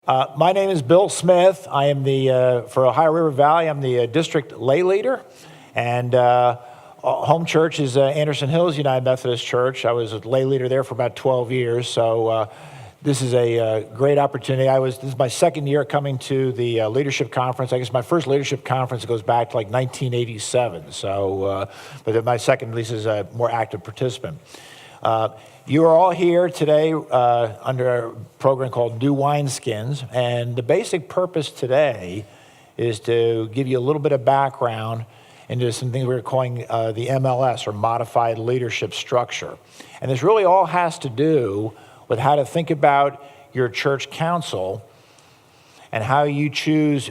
My name is Bill Smith. I am for Ohio River Valley, I'm the district lay leader. And home church is Anderson Hills United Methodist Church. I was a lay leader there for about 12 years. So this is a great opportunity. This is my second year coming to the leadership conference. I guess my first leadership conference goes back to like 1987. So, but my second, at least, is a more active participant. You are all here today under a program called New Wineskins, and the basic purpose today is to give you a little bit of background into some things we're calling the MLS, or Modified Leadership Structure. And this really all has to do with how to think about your church council and how you choose,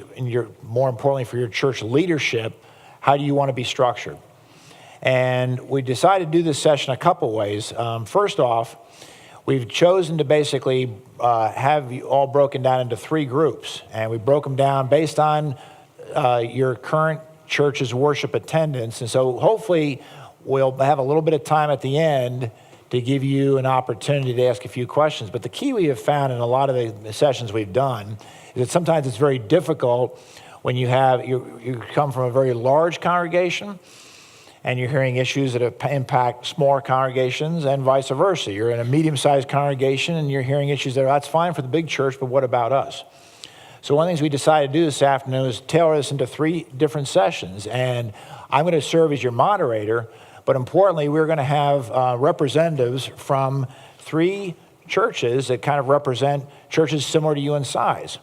more importantly for your church leadership, how do you want to be structured. And we decided to do this session a couple ways. First off, we've chosen to basically have you all broken down into three groups. And we broke them down based on your current church's worship attendance. And so hopefully we'll have a little bit of time at the end to give you an opportunity to ask a few questions. But the key we have found in a lot of the sessions we've done is that sometimes it's very difficult when you come from a very large congregation and you're hearing issues that impact smaller congregations, and vice versa. You're in a medium-sized congregation and you're hearing issues that's fine for the big church, but what about us? So one of the things we decided to do this afternoon is tailor this into three different sessions, and I'm going to serve as your moderator, but importantly, we're going to have representatives from three churches that kind of represent churches similar to you in size.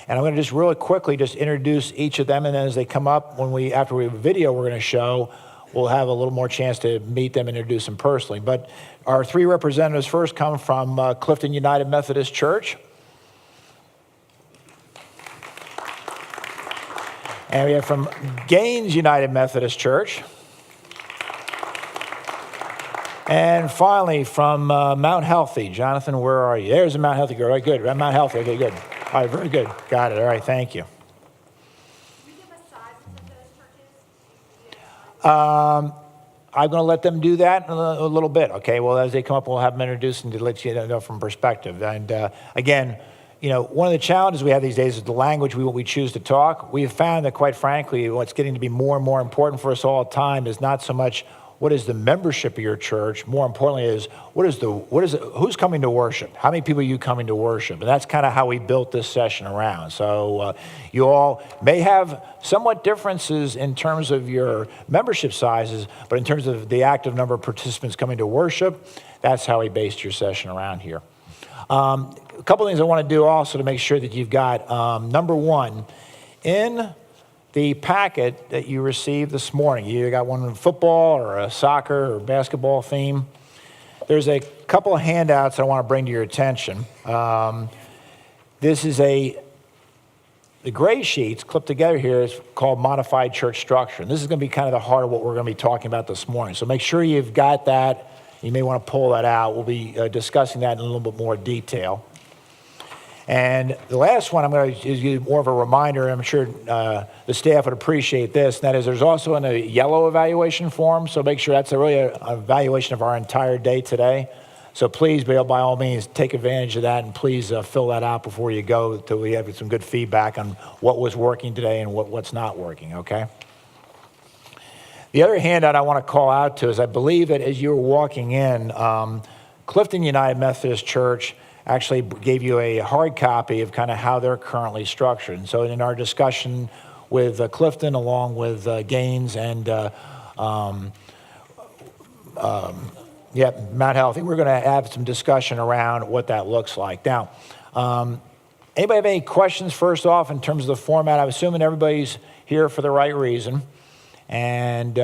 And I'm going to just really quickly just introduce each of them, and then as they come up, after we have a video we're going to show, we'll have a little more chance to meet them and introduce them personally. But our three representatives first come from Clifton United Methodist Church. And we have from Gaines United Methodist Church. And finally, from Mount Healthy. Jonathan, where are you? There's a Mount Healthy girl. All right, good. Mount Healthy. Okay, good. All right, very good. Got it. All right, thank you. I'm going to let them do that in a little bit, okay? Well, as they come up, we'll have them introduced and to let you know from perspective. And again, one of the challenges we have these days is the language we choose to talk. We have found that, quite frankly, what's getting to be more and more important for us all the time is not so much what is the membership of your church. More importantly is who's coming to worship? How many people are you coming to worship? And that's kind of how we built this session around. So you all may have somewhat differences in terms of your membership sizes, but in terms of the active number of participants coming to worship, that's how we based your session around here. A couple of things I want to do also to make sure that you've got, number one, in the packet that you received this morning, you got one on football or a soccer or basketball theme. There's a couple of handouts I want to bring to your attention. This is the gray sheets clipped together here is called Modified Church Structure. And this is going to be kind of the heart of what we're going to be talking about this morning. So make sure you've got that. You may want to pull that out. We'll be discussing that in a little bit more detail. And the last one, I'm going to give you more of a reminder. I'm sure the staff would appreciate this. And that is, there's also a yellow evaluation form. So make sure that's really an evaluation of our entire day today. So please, by all means, take advantage of that. And please fill that out before you go until we have some good feedback on what was working today and what's not working, okay? The other handout I want to call out to is I believe that as you were walking in, Clifton United Methodist Church actually gave you a hard copy of kind of how they're currently structured. And so in our discussion with Clifton, along with Gaines and Mount Healthy, we're going to have some discussion around what that looks like. Now, anybody have any questions first off in terms of the format? I'm assuming everybody's here for the right reason. And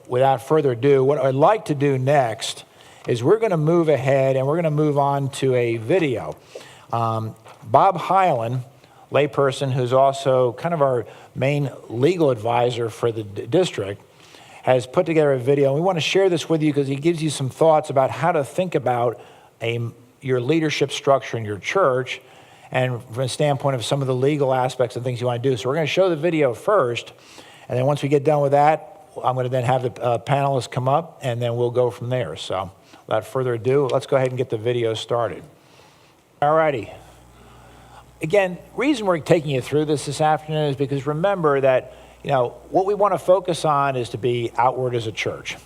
without further ado, what I'd like to do next is we're going to move ahead and we're going to move on to a video. Bob Hyland, layperson who's also kind of our main legal advisor for the district, has put together a video. We want to share this with you because he gives you some thoughts about how to think about your leadership structure in your church, and from a standpoint of some of the legal aspects and things you want to do. So we're going to show the video first, and then once we get done with that, I'm going to then have the panelists come up, and then we'll go from there. So without further ado, let's go ahead and get the video started. All righty. Again, reason we're taking you through this afternoon is because remember that, what we want to focus on is to be outward as a church.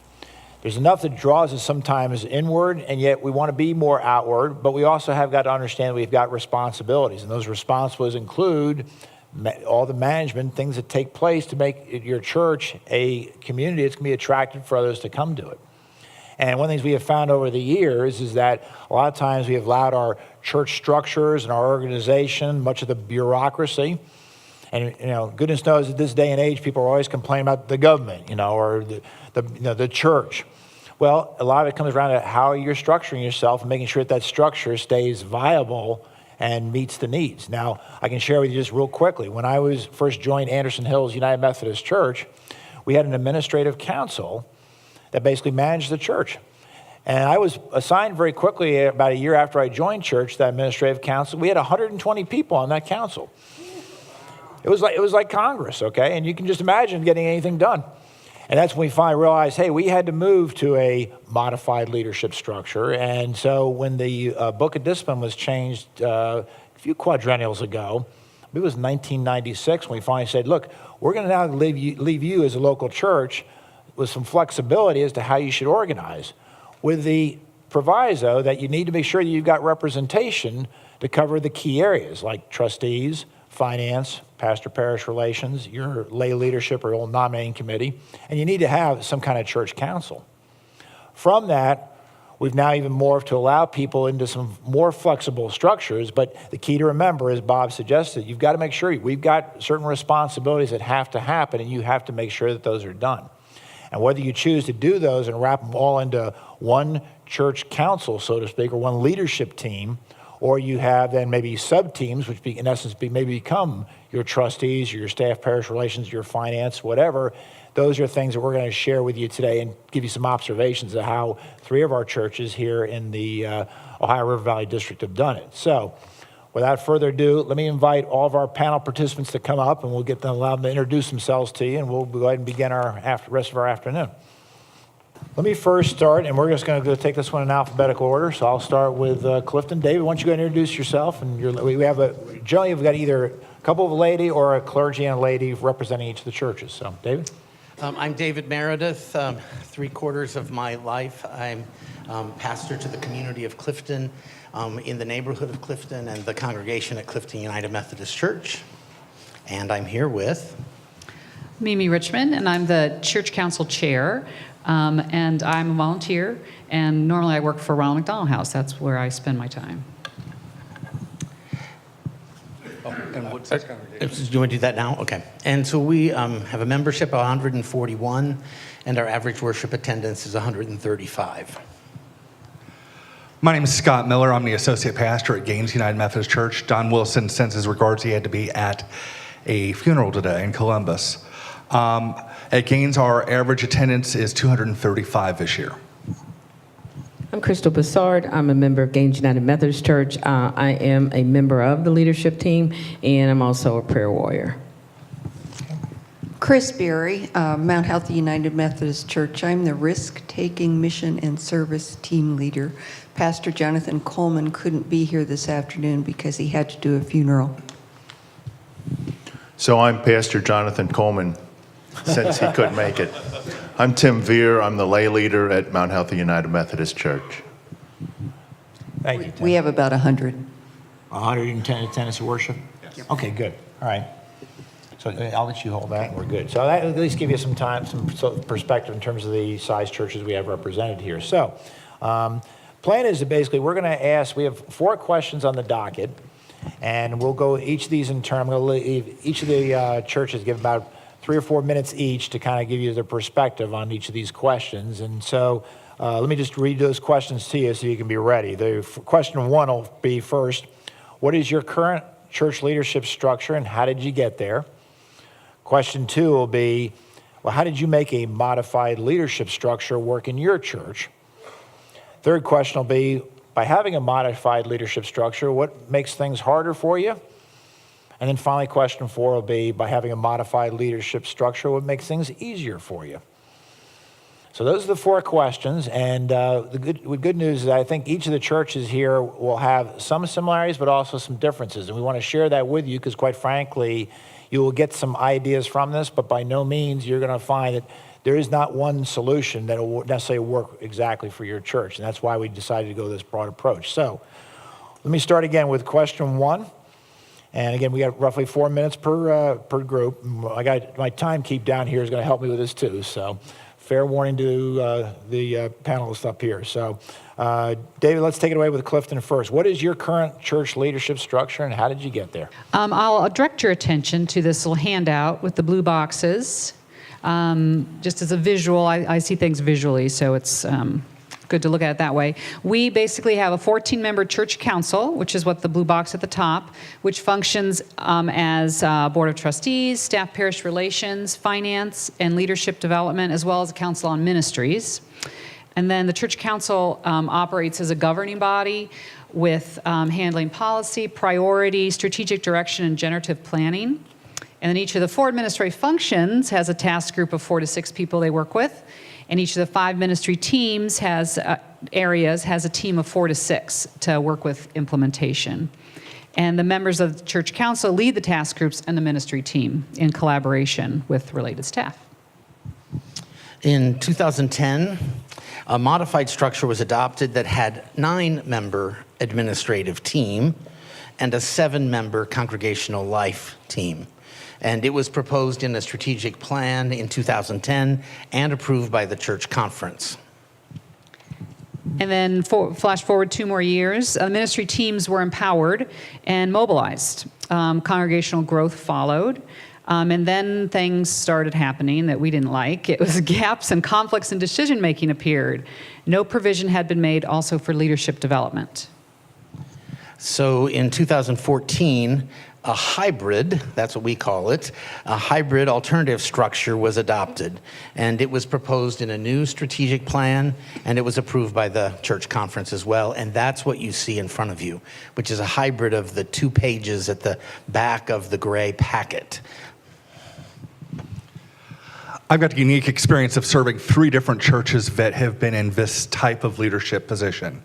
There's enough that draws us sometimes inward, and yet we want to be more outward, but we also have got to understand we've got responsibilities, and those responsibilities include all the management, things that take place to make your church a community that's going to be attractive for others to come to it. And one of the things we have found over the years is that a lot of times we have allowed our church structures and our organization, much of the bureaucracy, and goodness knows at this day and age, people are always complaining about the government, or the church. Well, a lot of it comes around to how you're structuring yourself and making sure that structure stays viable and meets the needs. Now, I can share with you just real quickly. When I was first joined Anderson Hills United Methodist Church, we had an administrative council that basically managed the church. And I was assigned very quickly, about a year after I joined church, that administrative council. We had 120 people on that council. It was like Congress, okay? And you can just imagine getting anything done. And that's when we finally realized, hey, we had to move to a modified leadership structure. And so when the Book of Discipline was changed a few quadrennials ago, it was 1996, when we finally said, look, we're going to now leave you as a local church with some flexibility as to how you should organize, with the proviso that you need to make sure that you've got representation to cover the key areas like trustees, finance, pastor-parish relations, your lay leadership or old nominating committee, and you need to have some kind of church council. From that, we've now even morphed to allow people into some more flexible structures, but the key to remember, as Bob suggested, you've got to make sure we've got certain responsibilities that have to happen, and you have to make sure that those are done. And whether you choose to do those and wrap them all into one church council, so to speak, or one leadership team, or you have then maybe sub-teams, which in essence maybe become your trustees, your staff parish relations, your finance, whatever. Those are things that we're going to share with you today and give you some observations of how 3 of our churches here in the Ohio River Valley District have done it. So without further ado, let me invite all of our panel participants to come up, and we'll allow them to introduce themselves to you, and we'll go ahead and begin our rest of our afternoon. Let me first start, and we're just going to go take this one in alphabetical order. So I'll start with Clifton. David, why don't you go ahead and introduce yourself? And generally we've got either a couple of a lady or a clergy and a lady representing each of the churches. So, David? I'm David Meredith. 3/4 of my life, I'm pastor to the community of Clifton, in the neighborhood of Clifton, and the congregation at Clifton United Methodist Church. And I'm here with Mimi Richmond, and I'm the church council chair, and I'm a volunteer, and normally I work for Ronald McDonald House. That's where I spend my time. And what's this congregation? Do you want to do that now? Okay. And so we have a membership of 141, and our average worship attendance is 135. My name is Scott Miller. I'm the associate pastor at Gaines United Methodist Church. Don Wilson sends his regards. He had to be at a funeral today in Columbus. At Gaines, our average attendance is 235 this year. I'm Crystal Bassard. I'm a member of Gaines United Methodist Church. I am a member of the leadership team, and I'm also a prayer warrior. Chris Berry, Mount Healthy United Methodist Church. I'm the risk-taking mission and service team leader. Pastor Jonathan Coleman couldn't be here this afternoon because he had to do a funeral. So I'm Pastor Jonathan Coleman, since he couldn't make it. I'm Tim Veer. I'm the lay leader at Mount Healthy United Methodist Church. Thank you, Tim. We have about 100. 110 attendance at worship? Yes. Okay, good. All right. So I'll let you hold that. We're good. So that at least give you some time, some perspective in terms of the size churches we have represented here. So plan is to basically, we're going to ask, we have 4 questions on the docket, and we'll go each of these in turn. I'm going to leave each of the churches give about 3 or 4 minutes each to kind of give you their perspective on each of these questions. And so let me just read those questions to you so you can be ready. The question 1 will be first, what is your current church leadership structure and how did you get there? Question 2 will be, well, how did you make a modified leadership structure work in your church? Third question will be, by having a modified leadership structure, what makes things harder for you? And then finally, question 4 will be, by having a modified leadership structure, what makes things easier for you? So those are the 4 questions, and the good news is I think each of the churches here will have some similarities, but also some differences, and we want to share that with you because, quite frankly, you will get some ideas from this, but by no means you're going to find that there is not one solution that will necessarily work exactly for your church, and that's why we decided to go this broad approach. So let me start again with question 1. And again, we got roughly 4 minutes per group. I got my timekeep down here is going to help me with this too. So, fair warning to the panelists up here. So, David, let's take it away with Clifton first. What is your current church leadership structure, and how did you get there? I'll direct your attention to this little handout with the blue boxes. Just as a visual, I see things visually, so it's good to look at it that way. We basically have a 14-member church council, which is what the blue box at the top, which functions as board of trustees, staff parish relations, finance, and leadership development, as well as a council on ministries. And then the church council operates as a governing body with handling policy, priority, strategic direction, and generative planning. And then each of the 4 administrative functions has a task group of 4 to 6 people they work with. And each of the 5 ministry teams has a team of 4 to 6 to work with implementation. And the members of the church council lead the task groups and the ministry team in collaboration with related staff. In 2010, a modified structure was adopted that had 9-member administrative team and a 7-member congregational life team. And it was proposed in a strategic plan in 2010 and approved by the church conference. And then flash forward 2 more years, ministry teams were empowered and mobilized. Congregational growth followed. And then things started happening that we didn't like. It was gaps and conflicts in decision-making appeared. No provision had been made also for leadership development. So in 2014, a hybrid, that's what we call it, a hybrid alternative structure was adopted. And it was proposed in a new strategic plan, and it was approved by the church conference as well. And that's what you see in front of you, which is a hybrid of the 2 pages at the back of the gray packet. I've got the unique experience of serving 3 different churches that have been in this type of leadership position.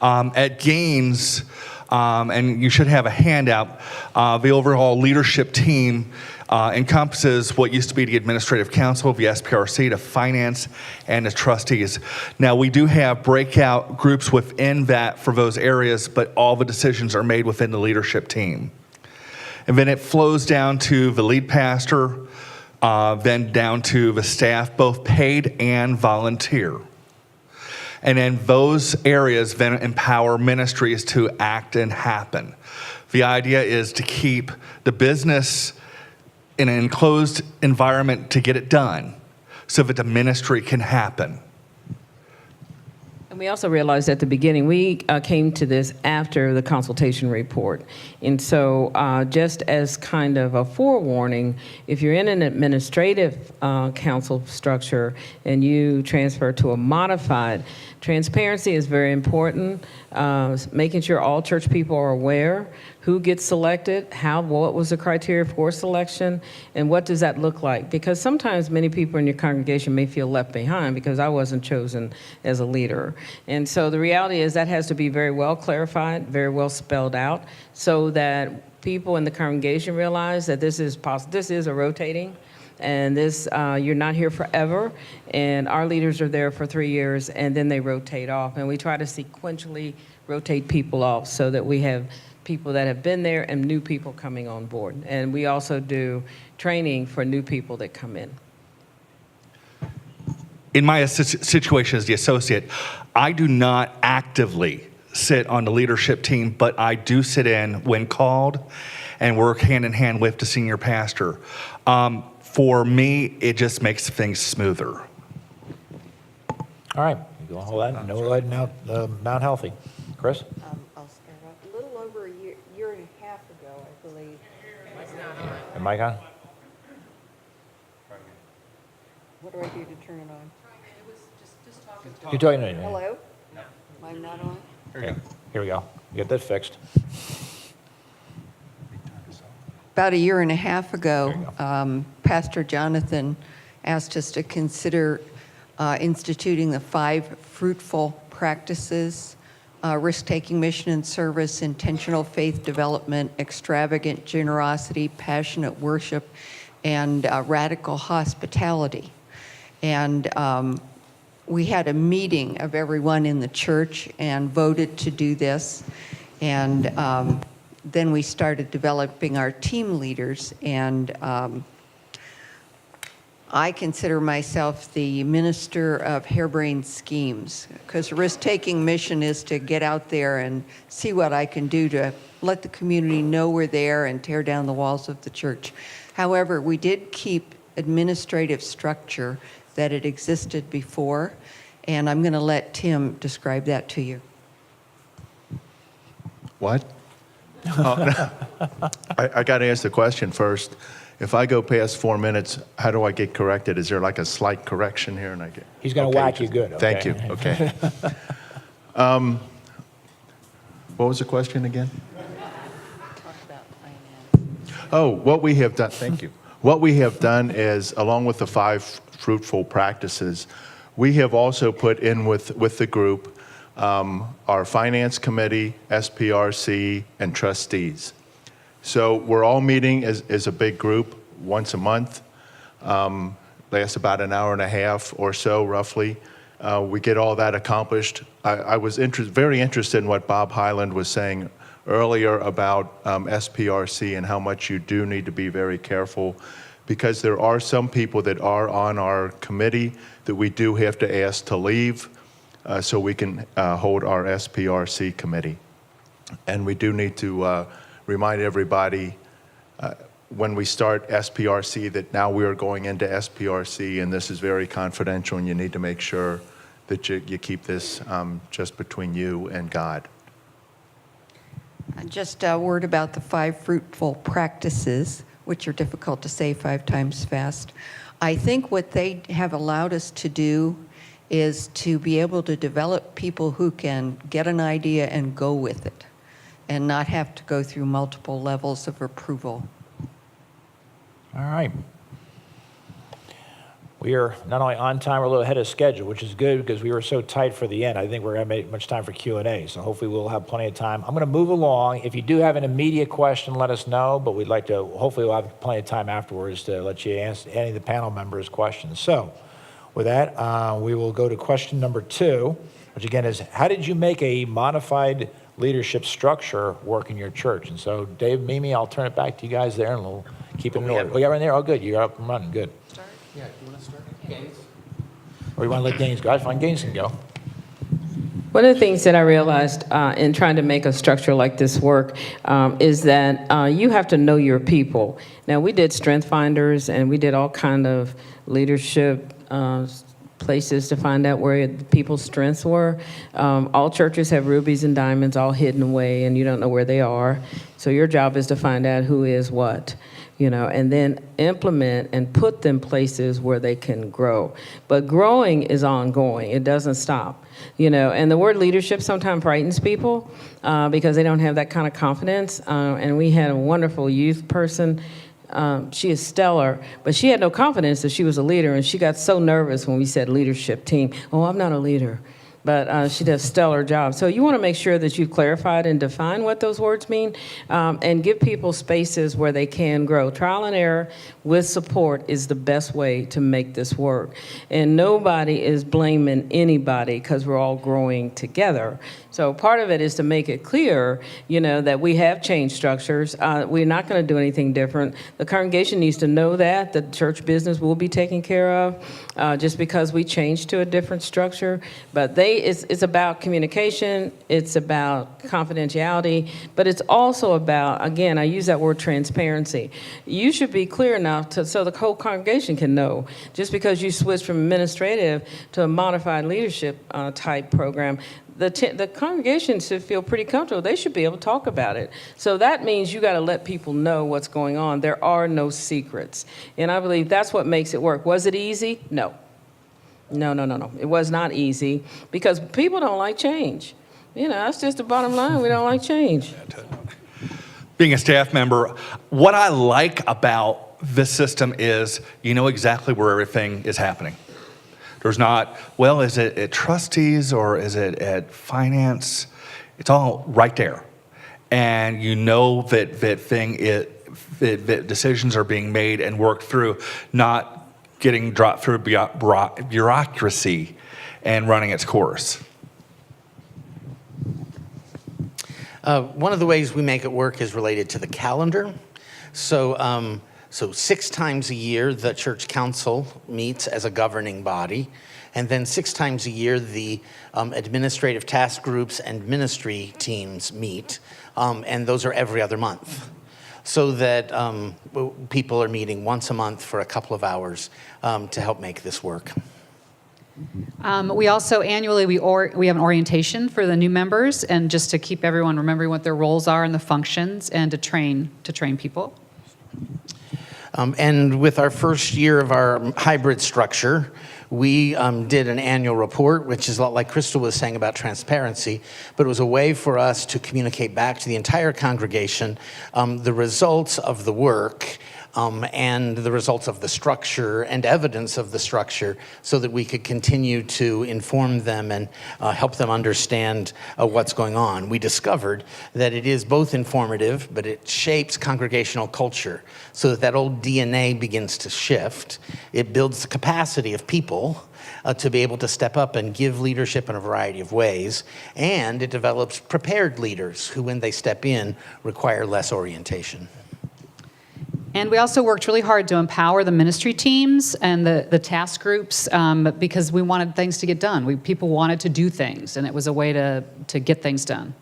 At Gaines, and you should have a handout, the overall leadership team encompasses what used to be the administrative council, the SPRC, the finance, and the trustees. Now, we do have breakout groups within that for those areas, but all the decisions are made within the leadership team. And then it flows down to the lead pastor, then down to the staff, both paid and volunteer. And then those areas then empower ministries to act and happen. The idea is to keep the business in an enclosed environment to get it done so that the ministry can happen. And we also realized at the beginning, we came to this after the consultation report. And so just as kind of a forewarning, if you're in an administrative council structure and you transfer to a modified, transparency is very important, making sure all church people are aware who gets selected, what was the criteria for selection, and what does that look like? Because sometimes many people in your congregation may feel left behind because I wasn't chosen as a leader. And so the reality is that has to be very well clarified, very well spelled out, so that people in the congregation realize that this is a rotating, and this you're not here forever, and our leaders are there for 3 years, and then they rotate off. And we try to sequentially rotate people off so that we have people that have been there and new people coming on board. And we also do training for new people that come in. In my situation as the associate, I do not actively sit on the leadership team, but I do sit in when called and work hand in hand with the senior pastor. For me, it just makes things smoother. All right, you go hold that. No letting out Mount Healthy. Chris? I'll start off. A little over a year and a half ago, I believe. Am I on? What do I do to turn it on? You're talking to me. Hello? No. Am I not on? Okay, here we go. Get that fixed. About a year and a half ago, Pastor Jonathan asked us to consider instituting the 5 fruitful practices: risk-taking mission and service, intentional faith development, extravagant generosity, passionate worship, and radical hospitality. And we had a meeting of everyone in the church and voted to do this. And then we started developing our team leaders. And I consider myself the minister of harebrained schemes, because risk-taking mission is to get out there and see what I can do to let the community know we're there and tear down the walls of the church. However, we did keep administrative structure that had existed before, and I'm going to let Tim describe that to you. What? I got to ask the question first. If I go past 4 minutes, how do I get corrected? Is there like a slight correction here? And I get. He's going to whack you good. Okay? Thank you. Okay. What was the question again? Talk about finance. Oh, what we have done. Thank you. What we have done is, along with the 5 fruitful practices, we have also put in with the group our finance committee, SPRC, and trustees. So we're all meeting as a big group once a month. Lasts about an hour and a half or so, roughly. We get all that accomplished. I was very interested in what Bob Highland was saying earlier about SPRC and how much you do need to be very careful, because there are some people that are on our committee that we do have to ask to leave so we can hold our SPRC committee. And we do need to remind everybody when we start SPRC that now we are going into SPRC, and this is very confidential, and you need to make sure that you keep this just between you and God. Just a word about the 5 fruitful practices, which are difficult to say 5 times fast. I think what they have allowed us to do is to be able to develop people who can get an idea and go with it, and not have to go through multiple levels of approval. All right. We are not only on time, we're a little ahead of schedule, which is good because we were so tight for the end. I think we're going to make much time for Q&A, so hopefully we'll have plenty of time. I'm going to move along. If you do have an immediate question, let us know, but we'd like to, hopefully we'll have plenty of time afterwards to let you answer any of the panel members' questions. So with that, we will go to question number 2, which again is, how did you make a modified leadership structure work in your church? And so Dave, Mimi, I'll turn it back to you guys there, and we'll keep it in order. Oh, yeah, right there. Oh, good. You're up and running. Good. Yeah, you want to start? Gaines? Or you want to let Gaines go? I find Gaines can go. One of the things that I realized in trying to make a structure like this work is that you have to know your people. Now, we did strength finders, and we did all kind of leadership places to find out where the people's strengths were. All churches have rubies and diamonds all hidden away, and you don't know where they are. So your job is to find out who is what, and then implement and put them places where they can grow. But growing is ongoing. It doesn't stop, and the word leadership sometimes frightens people because they don't have that kind of confidence. And we had a wonderful youth person. She is stellar, but she had no confidence that she was a leader, and she got so nervous when we said leadership team. Oh, I'm not a leader. But she does a stellar job. So you want to make sure that you've clarified and defined what those words mean, and give people spaces where they can grow. Trial and error with support is the best way to make this work. And nobody is blaming anybody because we're all growing together. So part of it is to make it clear, that we have changed structures. We're not going to do anything different. The congregation needs to know that the church business will be taken care of just because we changed to a different structure. But it's about communication, it's about confidentiality, but it's also about, again, I use that word transparency. You should be clear enough so the whole congregation can know. Just because you switch from administrative to a modified leadership type program, the congregation should feel pretty comfortable. They should be able to talk about it. So that means you got to let people know what's going on. There are no secrets. And I believe that's what makes it work. Was it easy? No. No. It was not easy because people don't like change. That's just the bottom line. We don't like change. Being a staff member, what I like about this system is you know exactly where everything is happening. There's not, well, is it at trustees or is it at finance? It's all right there. And you know that that decisions are being made and worked through, not getting dropped through bureaucracy and running its course. One of the ways we make it work is related to the calendar. So 6 times a year, the church council meets as a governing body. And then 6 times a year, the administrative task groups and ministry teams meet. And those are every other month. So that people are meeting once a month for a couple of hours to help make this work. We also annually, we have an orientation for the new members, and just to keep everyone remembering what their roles are and the functions, and to train people. And with our first year of our hybrid structure, we did an annual report, which is a lot like Crystal was saying about transparency, but it was a way for us to communicate back to the entire congregation the results of the work and the results of the structure and evidence of the structure, so that we could continue to inform them and help them understand what's going on. We discovered that it is both informative, but it shapes congregational culture, so that that old DNA begins to shift. It builds the capacity of people to be able to step up and give leadership in a variety of ways, and it develops prepared leaders who, when they step in, require less orientation. And we also worked really hard to empower the ministry teams and the task groups because we wanted things to get done. People wanted to do things, and it was a way to get things done.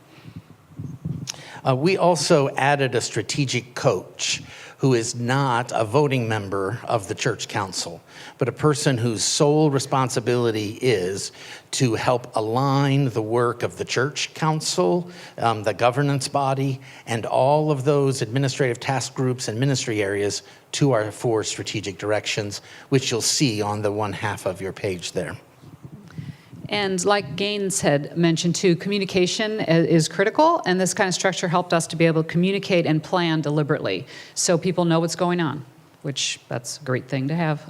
We also added a strategic coach who is not a voting member of the church council, but a person whose sole responsibility is to help align the work of the church council, the governance body, and all of those administrative task groups and ministry areas to our 4 strategic directions, which you'll see on the one half of your page there. And like Gaines had mentioned too, communication is critical, and this kind of structure helped us to be able to communicate and plan deliberately so people know what's going on, which that's a great thing to have.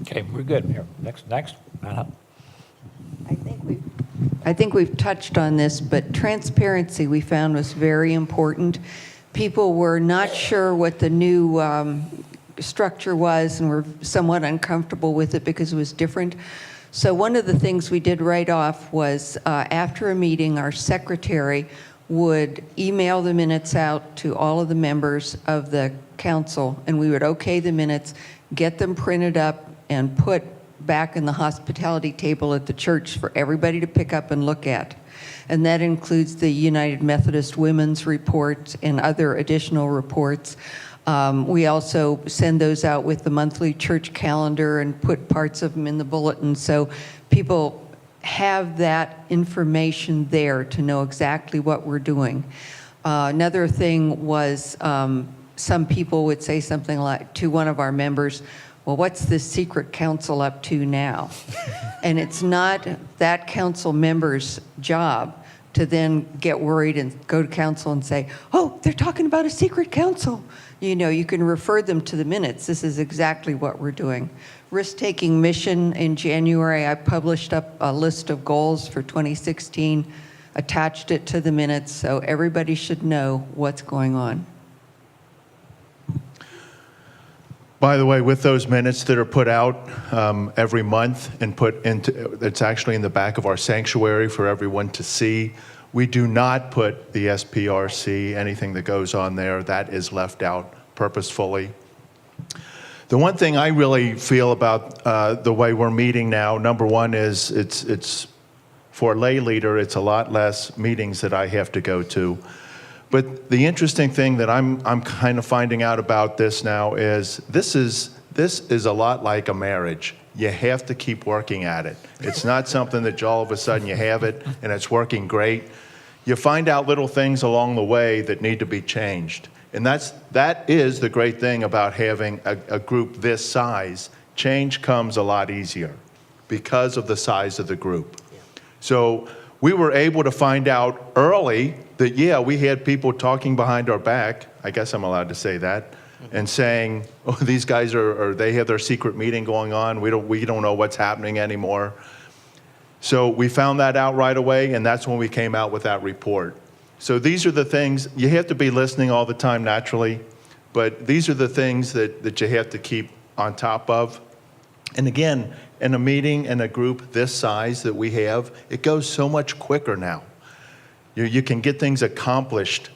Okay, we're good. Here, next. I think we've touched on this, but transparency we found was very important. People were not sure what the new structure was and were somewhat uncomfortable with it because it was different. So one of the things we did right off was after a meeting, our secretary would email the minutes out to all of the members of the council, and we would okay the minutes, get them printed up, and put back in the hospitality table at the church for everybody to pick up and look at. And that includes the United Methodist Women's Report and other additional reports. We also send those out with the monthly church calendar and put parts of them in the bulletin, so people have that information there to know exactly what we're doing. Another thing was some people would say something like to one of our members, well, what's this secret council up to now? And it's not that council member's job to then get worried and go to council and say, oh, they're talking about a secret council. You know, you can refer them to the minutes. This is exactly what we're doing. Risk-taking mission in January, I published up a list of goals for 2016, attached it to the minutes, so everybody should know what's going on. By the way, with those minutes that are put out every month and put into, it's actually in the back of our sanctuary for everyone to see. We do not put the SPRC, anything that goes on there, that is left out purposefully. The one thing I really feel about the way we're meeting now, number one is it's for a lay leader, it's a lot less meetings that I have to go to. But the interesting thing that I'm kind of finding out about this now is this is a lot like a marriage. You have to keep working at it. It's not something that all of a sudden you have it and it's working great. You find out little things along the way that need to be changed. And that is the great thing about having a group this size. Change comes a lot easier because of the size of the group. So we were able to find out early that, yeah, we had people talking behind our back. I guess I'm allowed to say that. and saying, oh, these guys or they have their secret meeting going on. We don't know what's happening anymore. So we found that out right away, and that's when we came out with that report. So these are the things, you have to be listening all the time naturally, but these are the things that you have to keep on top of. And again, in a meeting and a group this size that we have, it goes so much quicker now. You can get things accomplished,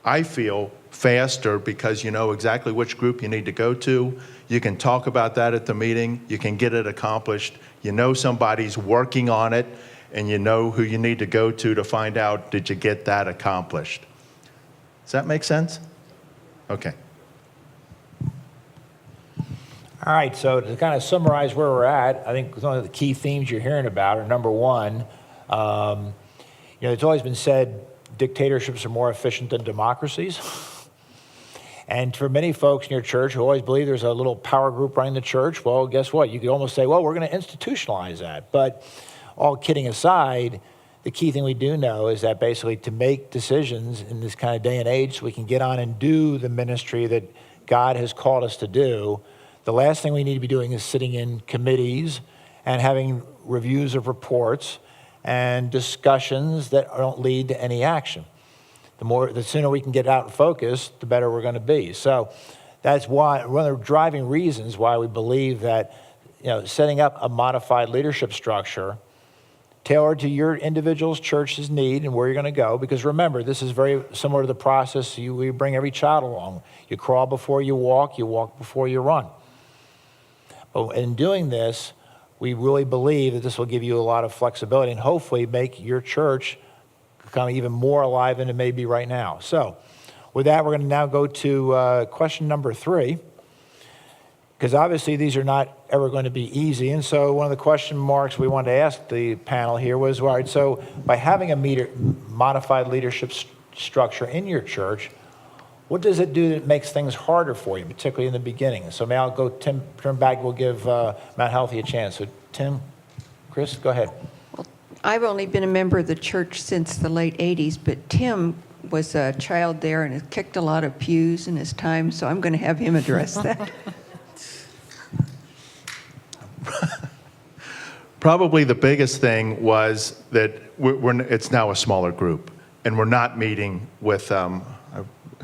I feel, faster because you know exactly which group you need to go to. You can talk about that at the meeting. You can get it accomplished. You know somebody's working on it, and you know who you need to go to find out, did you get that accomplished? Does that make sense? Okay. All right, so to kind of summarize where we're at, I think one of the key themes you're hearing about are, number one, it's always been said dictatorships are more efficient than democracies. And for many folks in your church who always believe there's a little power group running the church, well, guess what? You could almost say, well, we're going to institutionalize that. But all kidding aside, the key thing we do know is that basically to make decisions in this kind of day and age so we can get on and do the ministry that God has called us to do, the last thing we need to be doing is sitting in committees and having reviews of reports and discussions that don't lead to any action. The sooner we can get out and focus, the better we're going to be. So that's why one of the driving reasons why we believe that setting up a modified leadership structure tailored to your individual's church's need and where you're going to go. Because remember, this is very similar to the process we bring every child along. You crawl before you walk before you run. But in doing this, we really believe that this will give you a lot of flexibility and hopefully make your church become even more alive than it may be right now. So with that, we're going to now go to question number 3, because obviously these are not ever going to be easy. And so one of the question marks we wanted to ask the panel here was, all right, so by having a modified leadership structure in your church, what does it do that makes things harder for you, particularly in the beginning? So may I'll go, Tim, turn back, we'll give Mount Healthy a chance. So Tim, Chris, go ahead. Well, I've only been a member of the church since the late 80s, but Tim was a child there and has kicked a lot of pews in his time, so I'm going to have him address that. Probably the biggest thing was that it's now a smaller group, and we're not meeting with,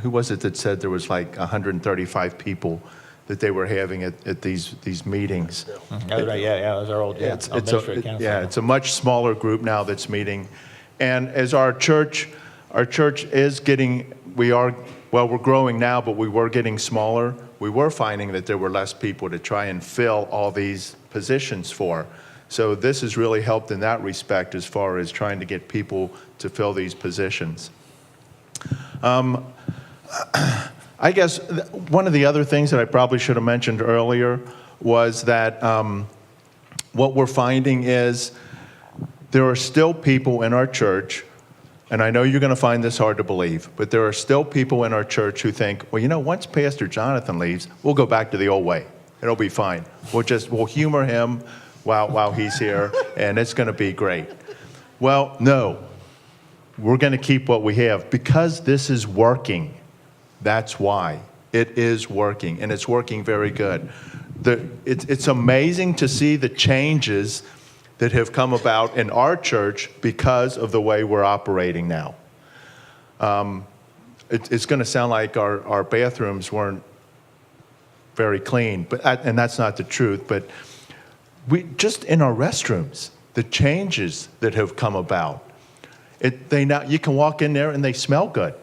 who was it that said there was like 135 people that they were having at these meetings? Yeah, those are old. Yeah, it's a much smaller group now that's meeting, and as our church is getting, we're growing now, but we were getting smaller. We were finding that there were less people to try and fill all these positions for. So this has really helped in that respect as far as trying to get people to fill these positions. I guess one of the other things that I probably should have mentioned earlier was that what we're finding is there are still people in our church, and I know you're going to find this hard to believe, but there are still people in our church who think, well, once Pastor Jonathan leaves, we'll go back to the old way. It'll be fine. We'll humor him while he's here, and it's going to be great. Well, no. We're going to keep what we have because this is working. That's why. It is working, and it's working very good. It's amazing to see the changes that have come about in our church because of the way we're operating now. It's going to sound like our bathrooms weren't very clean, and that's not the truth, but we just in our restrooms, the changes that have come about, you can walk in there and they smell good.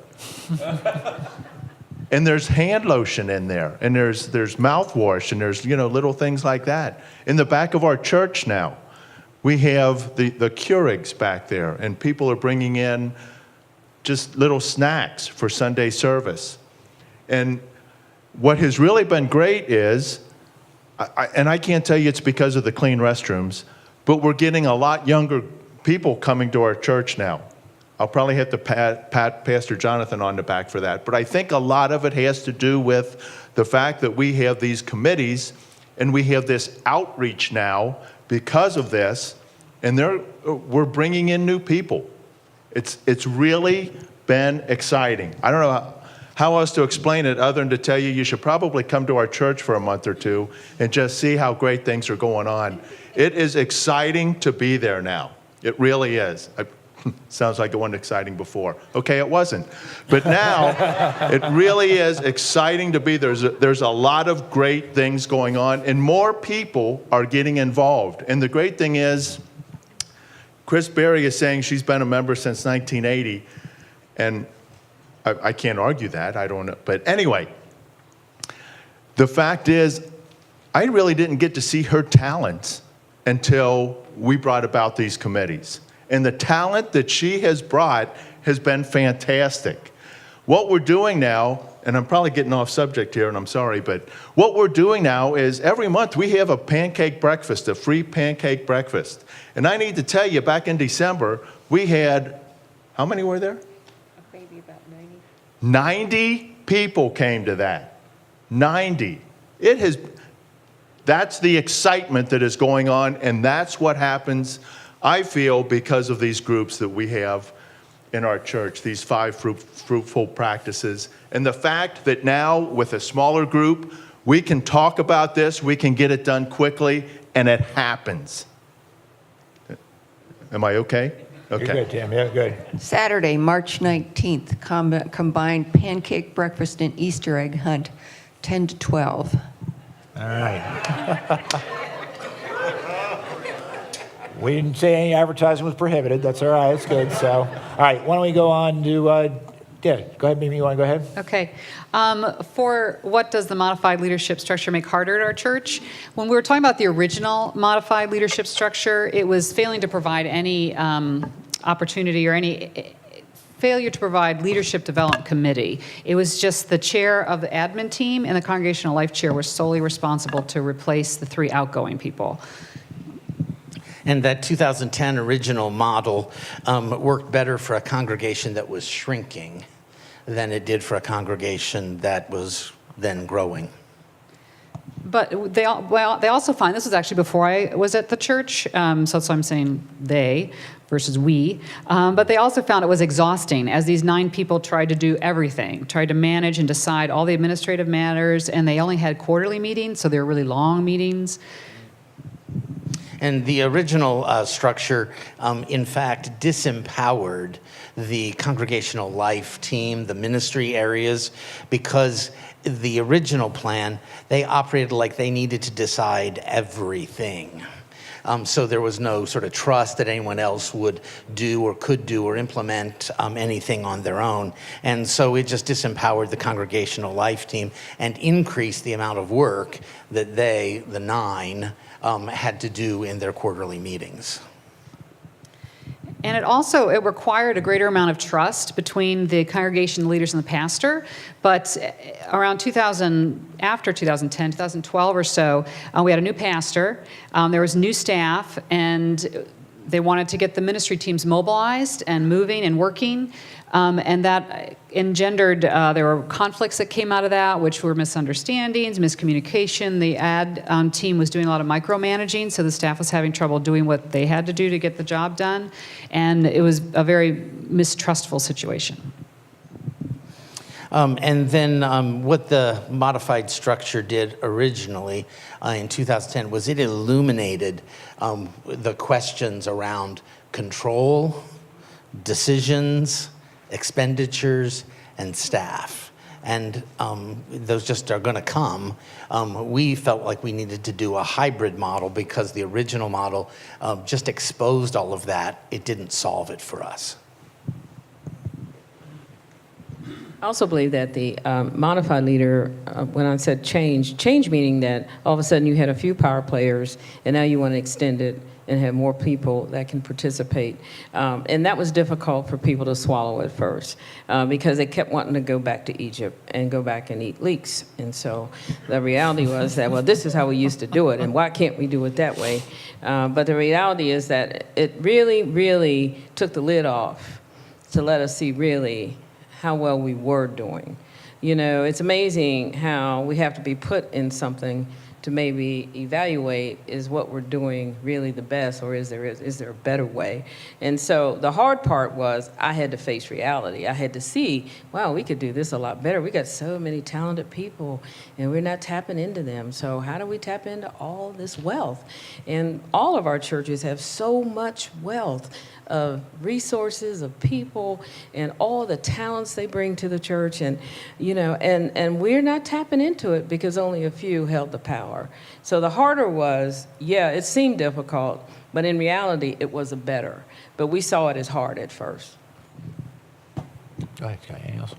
And there's hand lotion in there, and there's mouthwash, and there's little things like that. In the back of our church now, we have the Keurigs back there, and people are bringing in just little snacks for Sunday service. And what has really been great is, and I can't tell you it's because of the clean restrooms, but we're getting a lot younger people coming to our church now. I'll probably have to pat Pastor Jonathan on the back for that. But I think a lot of it has to do with the fact that we have these committees and we have this outreach now because of this, and we're bringing in new people. It's really been exciting. I don't know how else to explain it other than to tell you should probably come to our church for a month or two and just see how great things are going on. It is exciting to be there now. It really is. Sounds like it wasn't exciting before. Okay, it wasn't. But now, it really is exciting to be there. There's a lot of great things going on, and more people are getting involved. And the great thing is, Chris Berry is saying she's been a member since 1980, and I can't argue that. I don't know. But anyway, the fact is, I really didn't get to see her talents until we brought about these committees. And the talent that she has brought has been fantastic. What we're doing now, and I'm probably getting off subject here, and I'm sorry, but what we're doing now is every month we have a pancake breakfast, a free pancake breakfast. And I need to tell you, back in December, we had, how many were there? Maybe about 90. 90 people came to that. 90. That's the excitement that is going on, and that's what happens, I feel, because of these groups that we have in our church, these 5 fruitful practices. And the fact that now, with a smaller group, we can talk about this, we can get it done quickly, and it happens. Am I okay? Okay. You're good, Tim. Yeah, good. Saturday, March 19th, combined pancake breakfast and Easter egg hunt, 10 to 12. All right. We didn't say any advertising was prohibited. That's all right. It's good. So, all right. Why don't we go on to, yeah, go ahead, Mimi. You want to go ahead? Okay. For what does the modified leadership structure make harder at our church? When we were talking about the original modified leadership structure, it was failing to provide any opportunity or any failure to provide leadership development committee. It was just the chair of the admin team and the congregational life chair were solely responsible to replace the 3 outgoing people. And that 2010 original model worked better for a congregation that was shrinking than it did for a congregation that was then growing. But they also find, this was actually before I was at the church, so I'm saying they versus we, but they also found it was exhausting as these 9 people tried to do everything, tried to manage and decide all the administrative matters, and they only had quarterly meetings, so they were really long meetings. And the original structure, in fact, disempowered the congregational life team, the ministry areas, because the original plan, they operated like they needed to decide everything. So there was no sort of trust that anyone else would do or could do or implement anything on their own. And so it just disempowered the congregational life team and increased the amount of work that they, the 9, had to do in their quarterly meetings. And it required a greater amount of trust between the congregation leaders and the pastor. But around after 2010, 2012 or so, we had a new pastor. There was new staff, and they wanted to get the ministry teams mobilized and moving and working. And that engendered, there were conflicts that came out of that, which were misunderstandings, miscommunication. The ad team was doing a lot of micromanaging, so the staff was having trouble doing what they had to do to get the job done. And it was a very mistrustful situation. And then what the modified structure did originally in 2010 was it illuminated the questions around control, decisions, expenditures, and staff. And those just are going to come. We felt like we needed to do a hybrid model because the original model just exposed all of that. It didn't solve it for us. I also believe that the modified leader, when I said change meaning that all of a sudden you had a few power players and now you want to extend it and have more people that can participate. And that was difficult for people to swallow at first because they kept wanting to go back to Egypt and go back and eat leeks. And so the reality was that, well, this is how we used to do it, and why can't we do it that way? But the reality is that it really, really took the lid off to let us see really how well we were doing. You know, it's amazing how we have to be put in something to maybe evaluate, is what we're doing really the best, or is there a better way? And so the hard part was I had to face reality. I had to see, wow, we could do this a lot better. We got so many talented people and we're not tapping into them. So how do we tap into all this wealth? And all of our churches have so much wealth of resources, of people, and all the talents they bring to the church. And, you know, and we're not tapping into it because only a few held the power. So the harder was, yeah, it seemed difficult, but in reality, it was a better. But we saw it as hard at first. Go ahead, Scott. Anything else?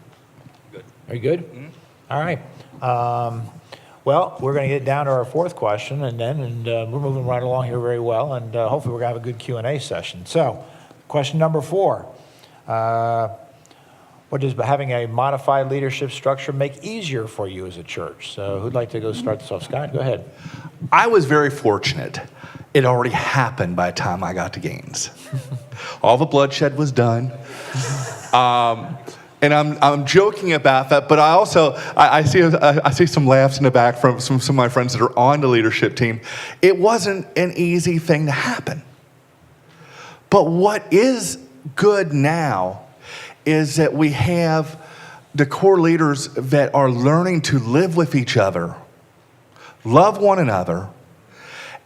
Good. Are you good? Mm-hmm. All right. Well, we're going to get down to our fourth question, and we're moving right along here very well, and hopefully we're going to have a good Q&A session. So, question number 4. What does having a modified leadership structure make easier for you as a church? So who'd like to go start this off? Scott, go ahead. I was very fortunate. It already happened by the time I got to Gaines. All the bloodshed was done. And I'm joking about that, but I also I see some laughs in the back from some of my friends that are on the leadership team. It wasn't an easy thing to happen. But what is good now is that we have the core leaders that are learning to live with each other, love one another,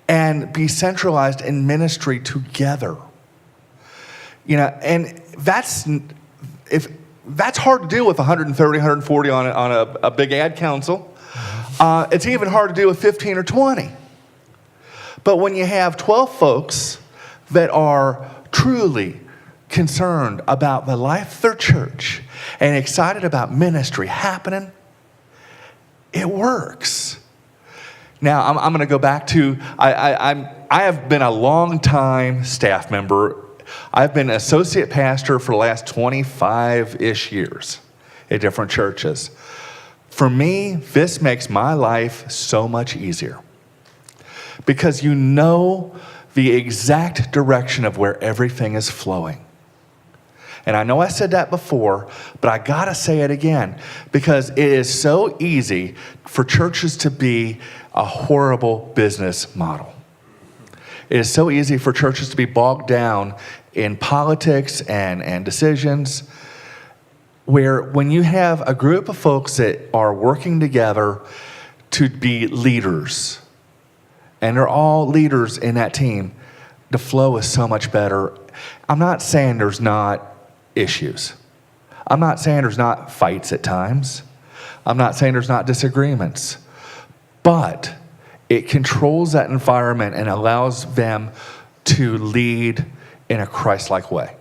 and be centralized in ministry together. You know, and that's hard to do with 130, 140 on a big ad council. It's even hard to do with 15 or 20. But when you have 12 folks that are truly concerned about the life of their church and excited about ministry happening, it works. Now, I'm going to go back to, I have been a long time staff member. I've been associate pastor for the last 25-ish years at different churches. For me, this makes my life so much easier because you know the exact direction of where everything is flowing. And I know I said that before, but I gotta say it again because it is so easy for churches to be a horrible business model. It is so easy for churches to be bogged down in politics and decisions, where when you have a group of folks that are working together to be leaders, and they're all leaders in that team, the flow is so much better. I'm not saying there's not issues. I'm not saying there's not fights at times. I'm not saying there's not disagreements. But it controls that environment and allows them to lead in a Christ-like way.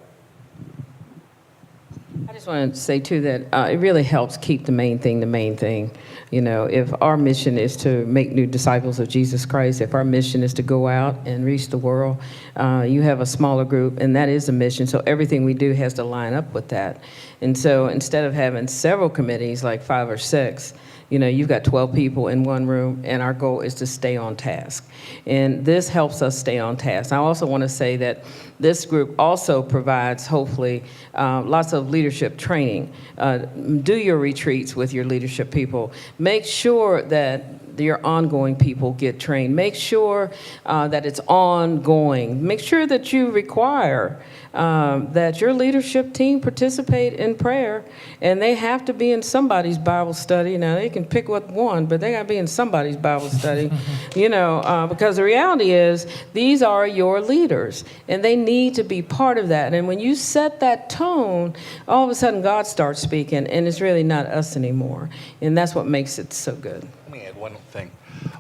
I just want to say, too, that it really helps keep the main thing. You know, if our mission is to make new disciples of Jesus Christ, if our mission is to go out and reach the world, you have a smaller group, and that is the mission. So everything we do has to line up with that. And so instead of having several committees, like 5 or 6, you know, you've got 12 people in one room, and our goal is to stay on task. And this helps us stay on task. I also want to say that this group also provides, hopefully, lots of leadership training. Do your retreats with your leadership people. Make sure that your ongoing people get trained. Make sure that it's ongoing. Make sure that you require that your leadership team participate in prayer, and they have to be in somebody's Bible study. Now, they can pick what one, but they got to be in somebody's Bible study, you know, because the reality is these are your leaders, and they need to be part of that. And when you set that tone, all of a sudden God starts speaking, and it's really not us anymore. And that's what makes it so good. Let me add one thing.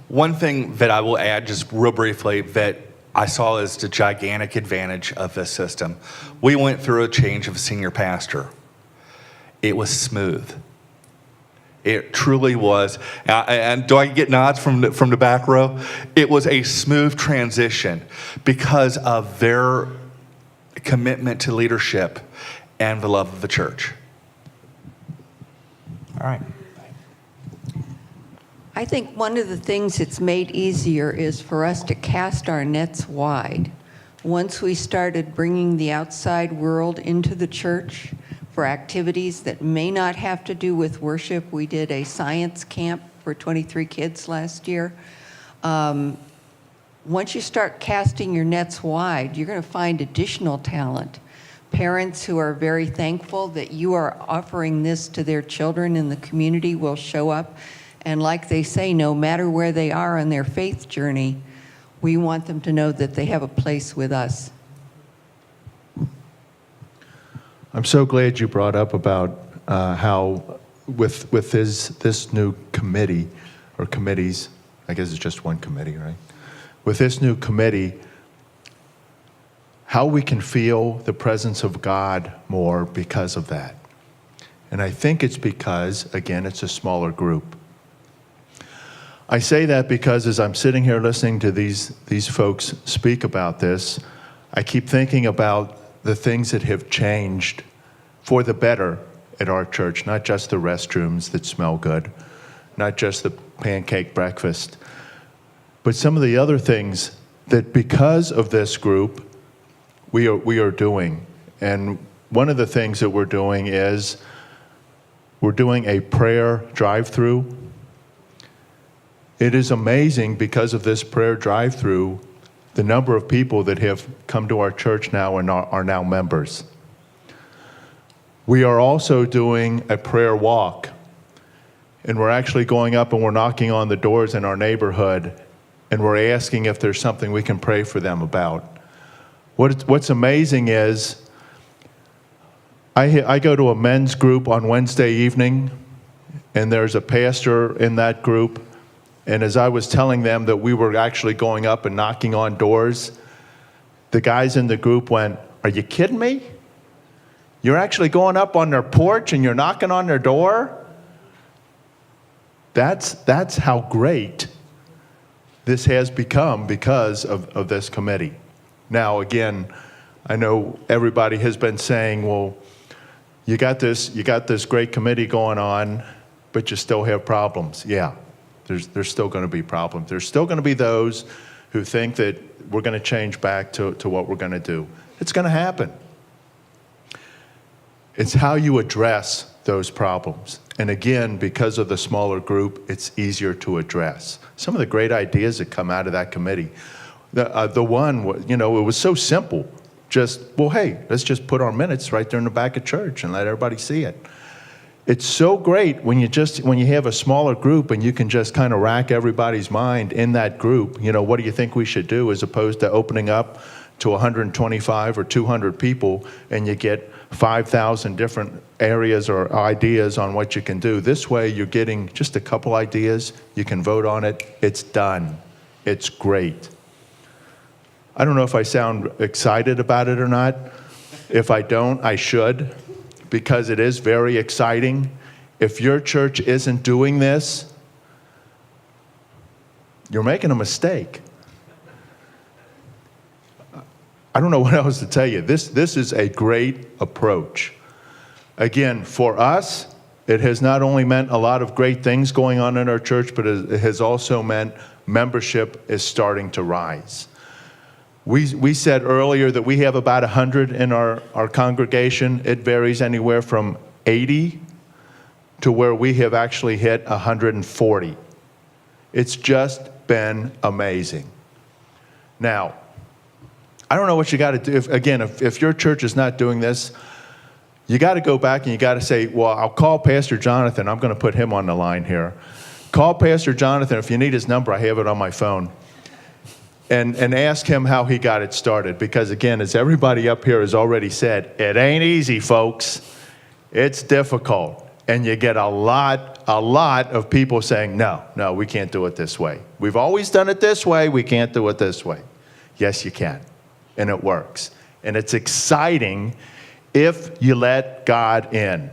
One thing that I will add just real briefly that I saw as the gigantic advantage of this system. We went through a change of senior pastor. It was smooth. It truly was. And do I get nods from the back row? It was a smooth transition because of their commitment to leadership and the love of the church. All right. I think one of the things it's made easier is for us to cast our nets wide. Once we started bringing the outside world into the church for activities that may not have to do with worship, we did a science camp for 23 kids last year. Once you start casting your nets wide, you're going to find additional talent. Parents who are very thankful that you are offering this to their children in the community will show up. And like they say, no matter where they are on their faith journey, we want them to know that they have a place with us. I'm so glad you brought up about how with this new committee, or committees, I guess it's just one committee, right? With this new committee, how we can feel the presence of God more because of that. And I think it's because, again, it's a smaller group. I say that because as I'm sitting here listening to these folks speak about this, I keep thinking about the things that have changed for the better at our church, not just the restrooms that smell good, not just the pancake breakfast, but some of the other things that because of this group, we are doing. And one of the things that we're doing is we're doing a prayer drive-through. It is amazing because of this prayer drive-through, the number of people that have come to our church now and are now members. We are also doing a prayer walk, and we're actually going up and we're knocking on the doors in our neighborhood, and we're asking if there's something we can pray for them about. What's amazing is I go to a men's group on Wednesday evening, and there's a pastor in that group, and as I was telling them that we were actually going up and knocking on doors, the guys in the group went, "Are you kidding me? You're actually going up on their porch and you're knocking on their door?" That's how great this has become because of this committee. Now, again, I know everybody has been saying, well, you got this great committee going on, but you still have problems. Yeah, there's still going to be problems. There's still going to be those who think that we're going to change back to what we're going to do. It's going to happen. It's how you address those problems. And again, because of the smaller group, it's easier to address. Some of the great ideas that come out of that committee, the one, it was so simple. Just, well, hey, let's just put our minutes right there in the back of church and let everybody see it. It's so great when you have a smaller group and you can just kind of rack everybody's mind in that group. What do you think we should do, as opposed to opening up to 125 or 200 people and you get 5,000 different areas or ideas on what you can do. This way you're getting just a couple ideas, you can vote on it, it's done. It's great. I don't know if I sound excited about it or not. If I don't, I should, because it is very exciting. If your church isn't doing this, you're making a mistake. I don't know what else to tell you. This is a great approach. Again, for us, it has not only meant a lot of great things going on in our church, but it has also meant membership is starting to rise. We said earlier that we have about 100 in our congregation. It varies anywhere from 80 to where we have actually hit 140. It's just been amazing. Now, I don't know what you got to do. If your church is not doing this, you got to go back and you got to say, well, I'll call Pastor Jonathan. I'm going to put him on the line here. Call Pastor Jonathan. If you need his number, I have it on my phone. And ask him how he got it started. Because again, as everybody up here has already said, it ain't easy, folks. It's difficult. And you get a lot of people saying, no, we can't do it this way. We've always done it this way. We can't do it this way. Yes, you can. And it works. And it's exciting if you let God in.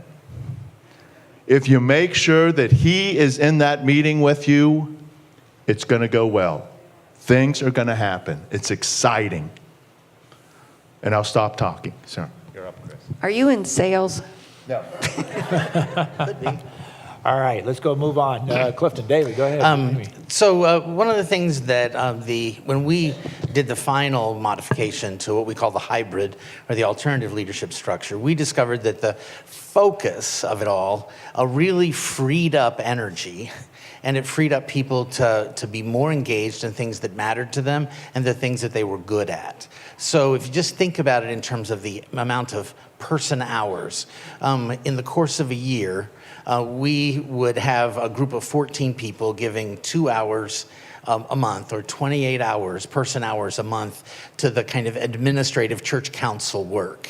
If you make sure that He is in that meeting with you, it's going to go well. Things are going to happen. It's exciting. And I'll stop talking. Sir, you're up, Chris. Are you in sales? No. Could be. All right, let's go move on. Clifton, David, go ahead. So one of the things that when we did the final modification to what we call the hybrid or the alternative leadership structure, we discovered that the focus of it all really freed up energy, and it freed up people to be more engaged in things that mattered to them and the things that they were good at. So if you just think about it in terms of the amount of person hours, in the course of a year, we would have a group of 14 people giving 2 hours a month, or 28 hours, person hours a month, to the kind of administrative church council work.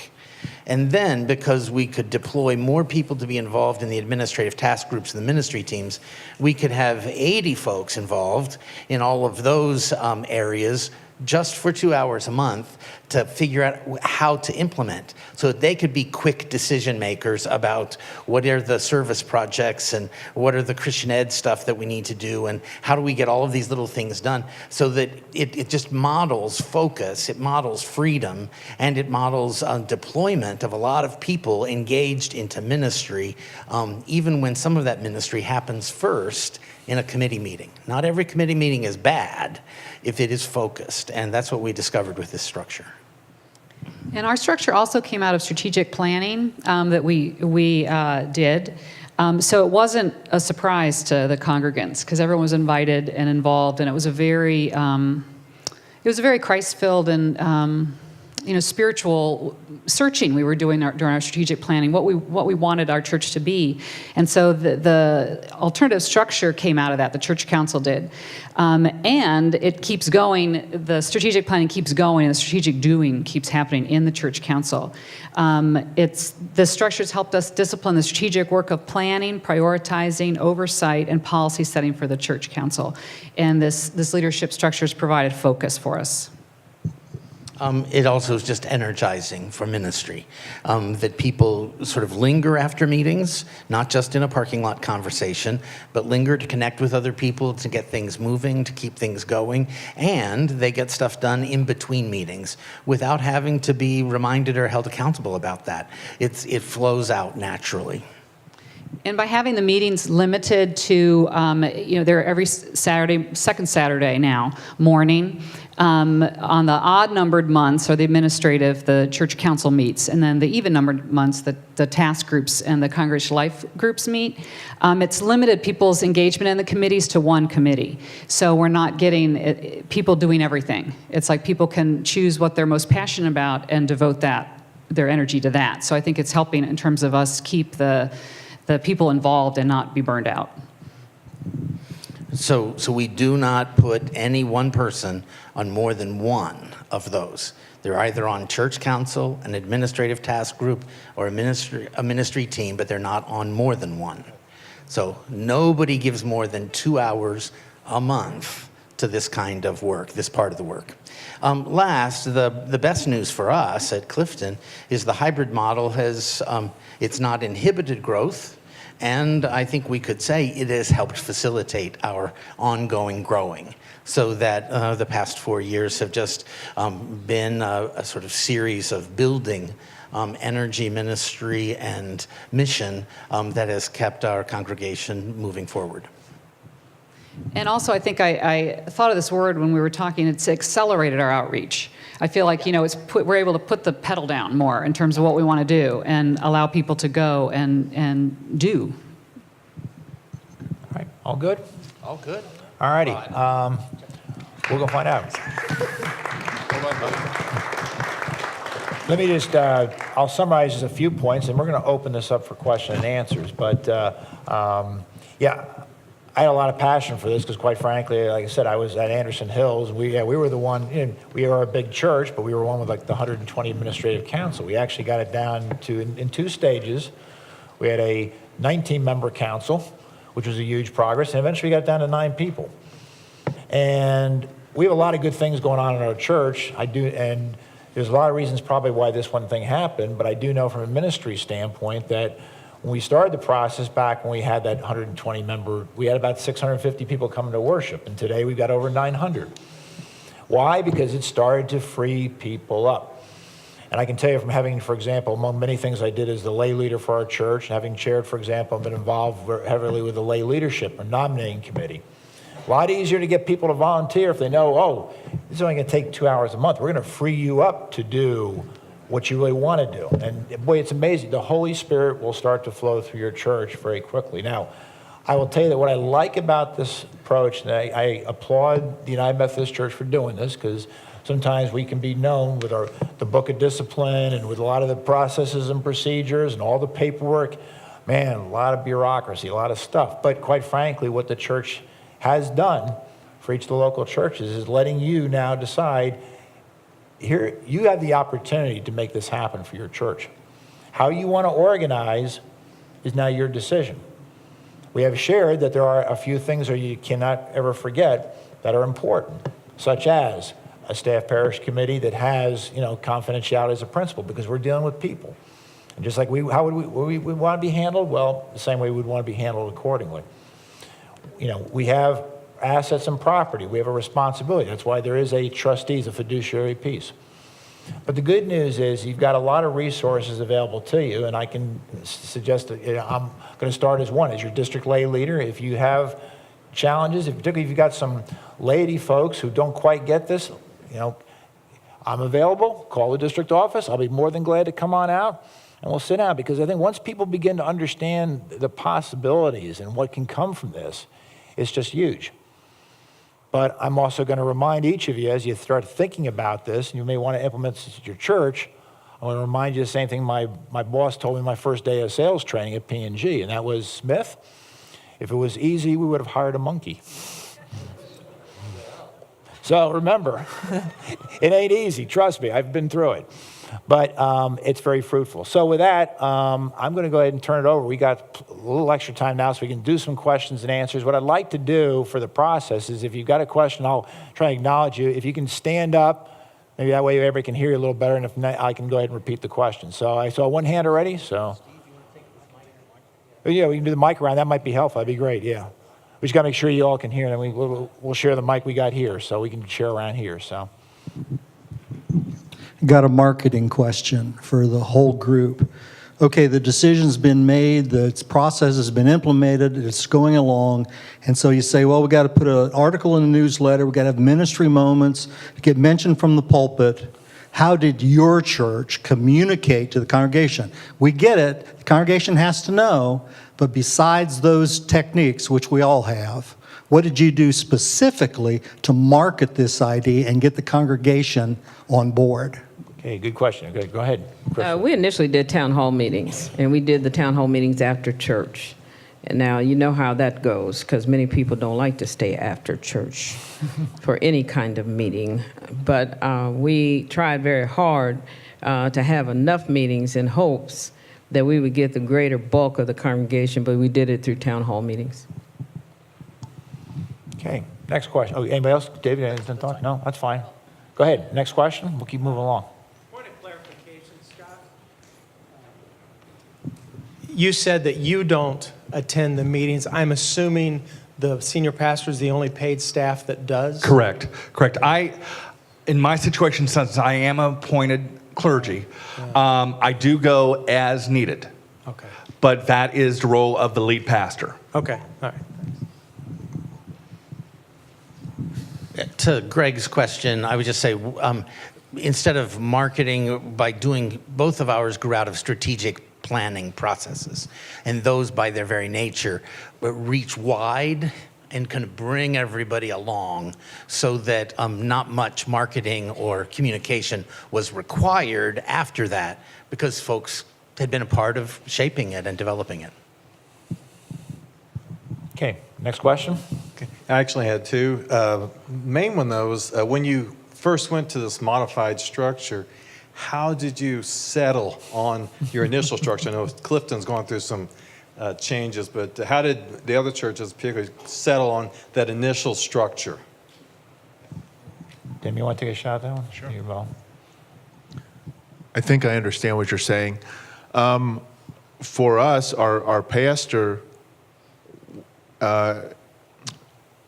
And then, because we could deploy more people to be involved in the administrative task groups and the ministry teams, we could have 80 folks involved in all of those areas just for 2 hours a month to figure out how to implement, so that they could be quick decision makers about what are the service projects and what are the Christian ed stuff that we need to do, and how do we get all of these little things done, so that it just models focus, it models freedom, and it models deployment of a lot of people engaged into ministry, even when some of that ministry happens first in a committee meeting. Not every committee meeting is bad if it is focused, and that's what we discovered with this structure. And our structure also came out of strategic planning that we did. So it wasn't a surprise to the congregants, because everyone was invited and involved, and it was a very Christ-filled and spiritual searching we were doing during our strategic planning, what we wanted our church to be. And so the alternative structure came out of that, the church council did. And it keeps going, the strategic planning keeps going, and the strategic doing keeps happening in the church council. The structures helped us discipline the strategic work of planning, prioritizing, oversight, and policy setting for the church council. And this leadership structure has provided focus for us. It also is just energizing for ministry, that people sort of linger after meetings, not just in a parking lot conversation, but linger to connect with other people, to get things moving, to keep things going, and they get stuff done in between meetings without having to be reminded or held accountable about that. It flows out naturally. And by having the meetings limited to, they're every Saturday, second Saturday now, morning. On the odd-numbered months, or the administrative, the church council meets. And then the even-numbered months, the task groups and the congregational life groups meet. It's limited people's engagement in the committees to one committee. So we're not getting people doing everything. It's like people can choose what they're most passionate about and devote their energy to that. So I think it's helping in terms of us keep the people involved and not be burned out. So we do not put any one person on more than one of those. They're either on church council, an administrative task group, or a ministry team, but they're not on more than one. So nobody gives more than 2 hours a month to this kind of work, this part of the work. Last, the best news for us at Clifton is the hybrid model has, it's not inhibited growth, and I think we could say it has helped facilitate our ongoing growing, so that the past 4 years have just been a sort of series of building energy, ministry, and mission that has kept our congregation moving forward. And also, I think I thought of this word when we were talking. It's accelerated our outreach. I feel like, we're able to put the pedal down more in terms of what we want to do and allow people to go and do. All right, all good? All good. All righty. We'll go find out. Let me just, I'll summarize just a few points, and we're going to open this up for question and answers. But I had a lot of passion for this because, quite frankly, like I said, I was at Anderson Hills. And we were the one, we are a big church, but we were one with like the 120 administrative council. We actually got it down to, in 2 stages. We had a 19-member council, which was a huge progress, and eventually we got it down to 9 people. And we have a lot of good things going on in our church. And there's a lot of reasons probably why this one thing happened, but I do know from a ministry standpoint that when we started the process back when we had that 120 member, we had about 650 people coming to worship, and today we've got over 900. Why? Because it started to free people up. And I can tell you from having, for example, among many things I did as the lay leader for our church, and having chaired, for example, I've been involved heavily with the lay leadership or nominating committee. A lot easier to get people to volunteer if they know, oh, this is only going to take 2 hours a month. We're going to free you up to do what you really want to do. And boy, it's amazing. The Holy Spirit will start to flow through your church very quickly. Now, I will tell you that what I like about this approach, and I applaud the United Methodist Church for doing this, because sometimes we can be known with the book of discipline and with a lot of the processes and procedures and all the paperwork. Man, a lot of bureaucracy, a lot of stuff. But quite frankly, what the church has done for each of the local churches is letting you now decide, here, you have the opportunity to make this happen for your church. How you want to organize is now your decision. We have shared that there are a few things that you cannot ever forget that are important, such as a staff parish committee that has, confidentiality as a principle, because we're dealing with people. And just like how would we want to be handled? Well, the same way we'd want to be handled accordingly. We have assets and property. We have a responsibility. That's why there is a trustees, a fiduciary piece. But the good news is you've got a lot of resources available to you, and I can suggest that I'm going to start as one, as your district lay leader. If you have challenges, particularly if you've got some laity folks who don't quite get this, I'm available. Call the district office. I'll be more than glad to come on out, and we'll sit down, because I think once people begin to understand the possibilities and what can come from this, it's just huge. But I'm also going to remind each of you, as you start thinking about this, and you may want to implement this at your church, I want to remind you the same thing my boss told me my first day of sales training at P&G, and that was, Smith, if it was easy, we would have hired a monkey. So remember, it ain't easy. Trust me, I've been through it. But it's very fruitful. So with that, I'm going to go ahead and turn it over. We got a little extra time now, so we can do some questions and answers. What I'd like to do for the process is, if you've got a question, I'll try and acknowledge you. If you can stand up, maybe that way everybody can hear you a little better, and if not, I can go ahead and repeat the question. So I saw one hand already, so. Yeah, we can do the mic around. That might be helpful. That'd be great, yeah. We just got to make sure you all can hear, and then we'll share the mic we got here, so we can share around here, so. Got a marketing question for the whole group. Okay, the decision's been made, the process has been implemented, it's going along, and so you say, well, we got to put an article in the newsletter, we got to have ministry moments, get mentioned from the pulpit. How did your church communicate to the congregation? We get it, the congregation has to know, but besides those techniques, which we all have, what did you do specifically to market this idea and get the congregation on board? Okay, good question. Okay, go ahead, Chris. We initially did town hall meetings, and we did the town hall meetings after church. And now you know how that goes, because many people don't like to stay after church for any kind of meeting. But we tried very hard to have enough meetings in hopes that we would get the greater bulk of the congregation, but we did it through town hall meetings. Okay, next question. Oh, anybody else? David, anything to talk? No, that's fine. Go ahead, next question. We'll keep moving along. Point of clarification, Scott. You said that you don't attend the meetings. I'm assuming the senior pastor is the only paid staff that does? Correct. In my situation, since I am appointed clergy, I do go as needed. Okay. But that is the role of the lead pastor. Okay, all right. To Greg's question, I would just say, instead of marketing, by doing both of ours grew out of strategic planning processes. And those, by their very nature, reach wide and can bring everybody along so that not much marketing or communication was required after that, because folks had been a part of shaping it and developing it. Okay, next question. I actually had two. Main one, though, was when you first went to this modified structure, how did you settle on your initial structure? I know Clifton's going through some changes, but how did the other churches particularly settle on that initial structure? Tim, you want to take a shot at that one? Sure. You're well. I think I understand what you're saying. For us, our pastor,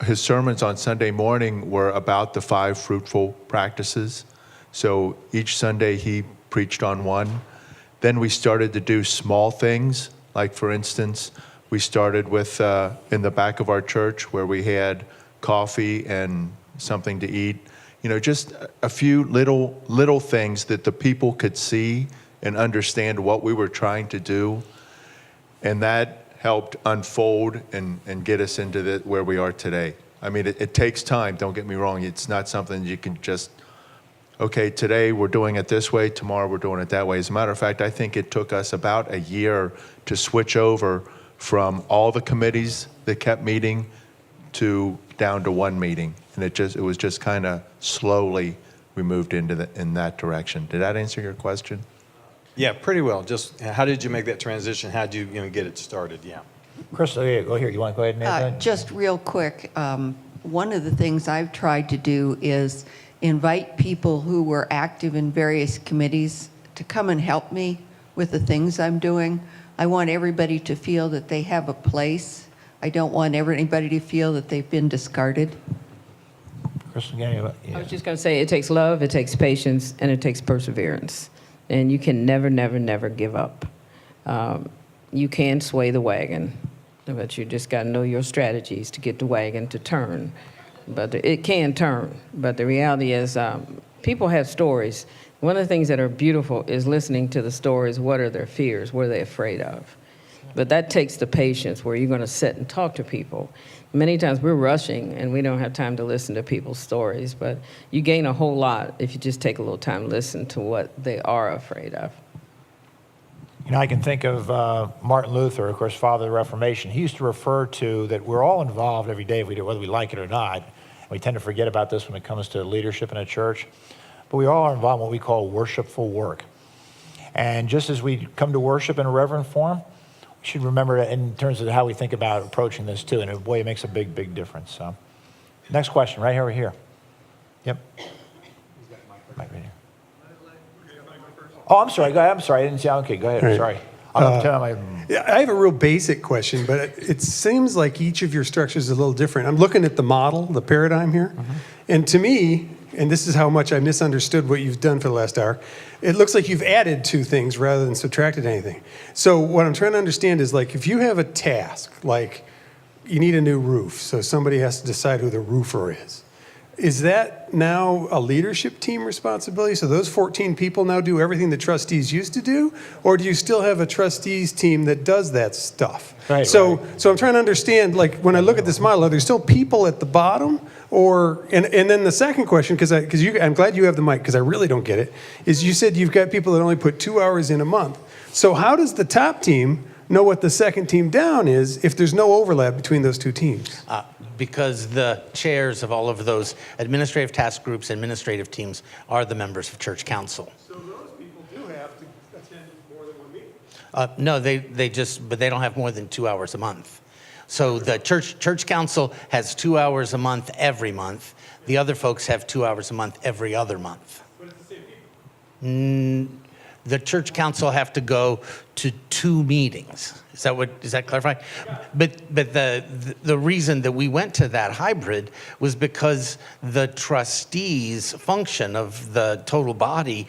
his sermons on Sunday morning were about the 5 fruitful practices. So each Sunday he preached on one. Then we started to do small things, like for instance, we started with in the back of our church where we had coffee and something to eat. You know, just a few little things that the people could see and understand what we were trying to do. And that helped unfold and get us into where we are today. I mean, it takes time, don't get me wrong. It's not something you can just, okay, today we're doing it this way, tomorrow we're doing it that way. As a matter of fact, I think it took us about a year to switch over from all the committees that kept meeting to down to one meeting. And it was just kind of slowly we moved in that direction. Did that answer your question? Yeah, pretty well. Just how did you make that transition? How did you get it started? Yeah. Chris, go here. You want to go ahead and add that? Just real quick, one of the things I've tried to do is invite people who were active in various committees to come and help me with the things I'm doing. I want everybody to feel that they have a place. I don't want anybody to feel that they've been discarded. Chris, again, I was just going to say, it takes love, it takes patience, and it takes perseverance. And you can never, never, never give up. You can sway the wagon, but you just got to know your strategies to get the wagon to turn. But it can turn. But the reality is people have stories. One of the things that are beautiful is listening to the stories. What are their fears? What are they afraid of? But that takes the patience where you're going to sit and talk to people. Many times we're rushing and we don't have time to listen to people's stories, but you gain a whole lot if you just take a little time to listen to what they are afraid of. You know, I can think of Martin Luther, of course, father of the Reformation. He used to refer to that we're all involved every day, whether we like it or not. We tend to forget about this when it comes to leadership in a church. But we all are involved in what we call worshipful work. And just as we come to worship in a reverent form, we should remember that in terms of how we think about approaching this too. And boy, it makes a big, big difference. So, next question, right over here. Yep. Right here. Oh, I'm sorry. Go ahead. I'm sorry. I didn't see. Okay, go ahead. Right. Sorry. I'm turn on my. Yeah, I have a real basic question, but it seems like each of your structures is a little different. I'm looking at the model, the paradigm here, and to me, and this is how much I misunderstood what you've done for the last hour, it looks like you've added two things rather than subtracted anything. So what I'm trying to understand is, like, if you have a task, like you need a new roof, so somebody has to decide who the roofer is that now a leadership team responsibility? So those 14 people now do everything the trustees used to do? Or do you still have a trustees team that does that stuff? Right, so right. I'm trying to understand, like, when I look at this model, are there still people at the bottom? Or, and then the second question, because I'm glad you have the mic, because I really don't get it, is you said you've got people that only put 2 hours in a month. So how does the top team know what the second team down is if there's no overlap between those two teams? Because the chairs of all of those administrative task groups, administrative teams, are the members of church council. So those people do have to attend more than one meeting? No, but they don't have more than 2 hours a month. So the church council has 2 hours a month every month. The other folks have 2 hours a month every other month. But it's the same people? The church council have to go to 2 meetings. Is that clarifying? But the reason that we went to that hybrid was because the trustees' function of the total body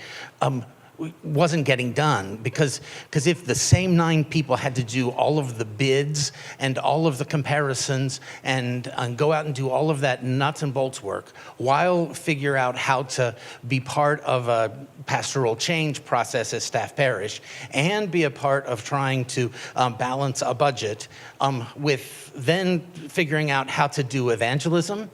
wasn't getting done, because if the same 9 people had to do all of the bids and all of the comparisons and go out and do all of that nuts and bolts work while figure out how to be part of a pastoral change process as staff parish and be a part of trying to balance a budget with then figuring out how to do evangelism,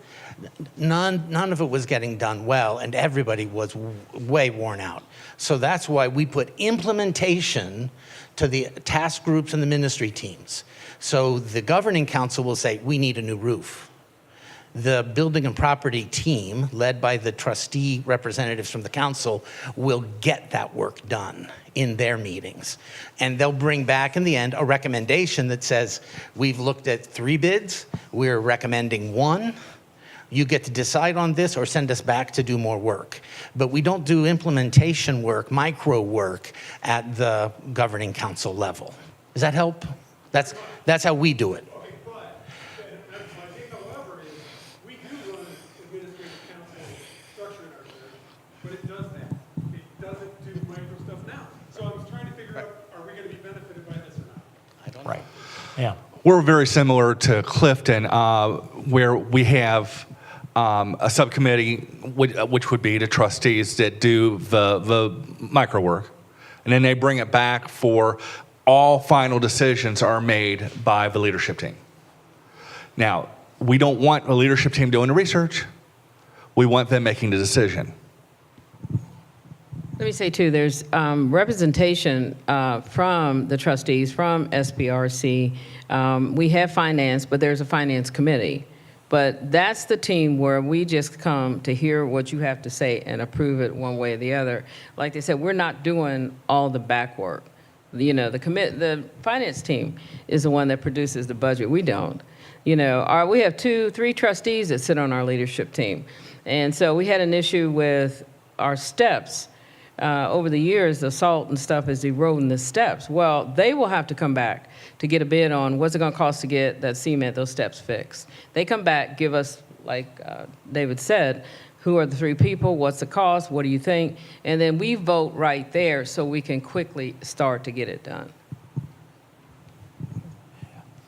none of it was getting done well, and everybody was way worn out. So that's why we put implementation to the task groups and the ministry teams. So the governing council will say, we need a new roof. The building and property team, led by the trustee representatives from the council, will get that work done in their meetings. And they'll bring back in the end a recommendation that says, we've looked at 3 bids, we're recommending 1. You get to decide on this or send us back to do more work. But we don't do implementation work, micro work at the governing council level. Does that help? That's how we do it. Okay, but my take, however, is we do run an administrative council structure in our church, but it does that. It doesn't do micro Yeah. We're very similar to Clifton, where we have a subcommittee, which would be the trustees that do the micro work. And then they bring it back for all final decisions are made by the leadership team. Now, we don't want the leadership team doing the research. We want them making the decision. Let me say, too, there's representation from the trustees, from SBRC. We have finance, but there's a finance committee. But that's the team where we just come to hear what you have to say and approve it one way or the other. Like they said, we're not doing all the back work. You know, the finance team is the one that produces the budget. We don't. You know, we have 2-3 trustees that sit on our leadership team. And so we had an issue with our steps. Over the years, the salt and stuff is eroding the steps. Well, they will have to come back to get a bid on what's it going to cost to get that cement, those steps fixed. They come back, give us, like David said, who are the 3 people, what's the cost, what do you think? And then we vote right there so we can quickly start to get it done.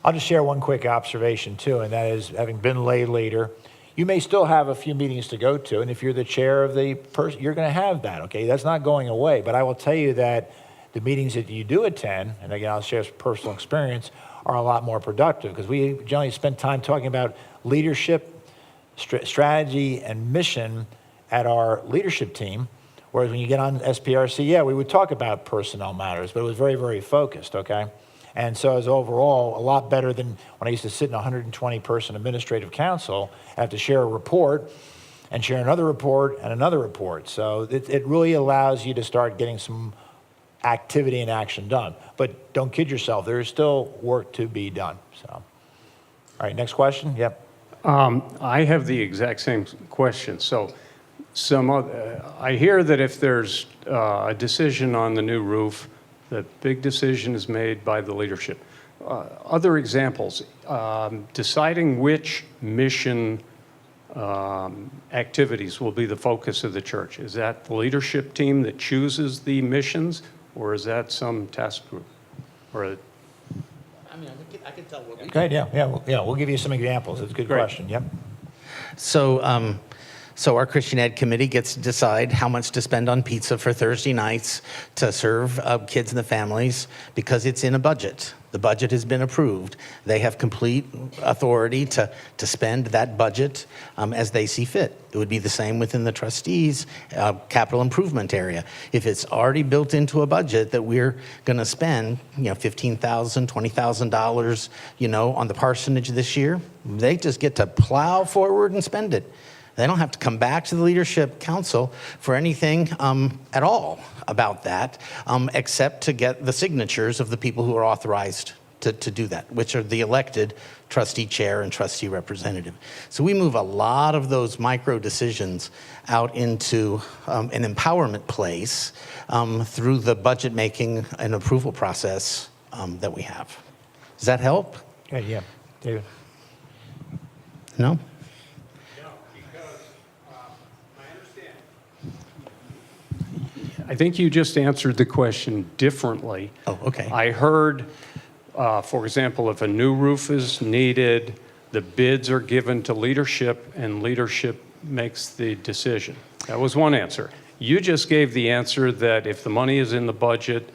I'll just share one quick observation too, and that is, having been lay leader, you may still have a few meetings to go to, and if you're the chair of the person, you're going to have that, okay? That's not going away, but I will tell you that the meetings that you do attend, and again, I'll share some personal experience, are a lot more productive because we generally spend time talking about leadership, strategy, and mission at our leadership team, whereas when you get on SPRC, yeah, we would talk about personnel matters, but it was very, very focused, okay? And so it's overall a lot better than when I used to sit in a 120-person administrative council, have to share a report and share another report and another report. So it really allows you to start getting some activity and action done. But don't kid yourself, there is still work to be done. So, all right, next question. Yep. I have the exact same question. So I hear that if there's a decision on the new roof, the big decision is made by the leadership. Other examples, deciding which mission activities will be the focus of the church. Is that the leadership team that chooses the missions, or is that some task group? Or I mean, I can tell what we Go ahead, yeah, we'll give you some examples. It's a good question, yep. So our Christian Ed committee gets to decide how much to spend on pizza for Thursday nights to serve kids and the families because it's in a budget. The budget has been approved. They have complete authority to spend that budget as they see fit. It would be the same within the trustees' capital improvement area. If it's already built into a budget that we're going to spend, $15,000, $20,000, on the parsonage this year, they just get to plow forward and spend it. They don't have to come back to the leadership council for anything at all about that, except to get the signatures of the people who are authorized to do that, which are the elected trustee chair and trustee representative. So we move a lot of those micro decisions out into an empowerment place through the budget making and approval process that we have. Does that help? Okay, yeah, David. No? I think you just answered the question differently. Oh, okay. I heard, for example, if a new roof is needed, the bids are given to leadership and leadership makes the decision. That was one answer. You just gave the answer that if the money is in the budget,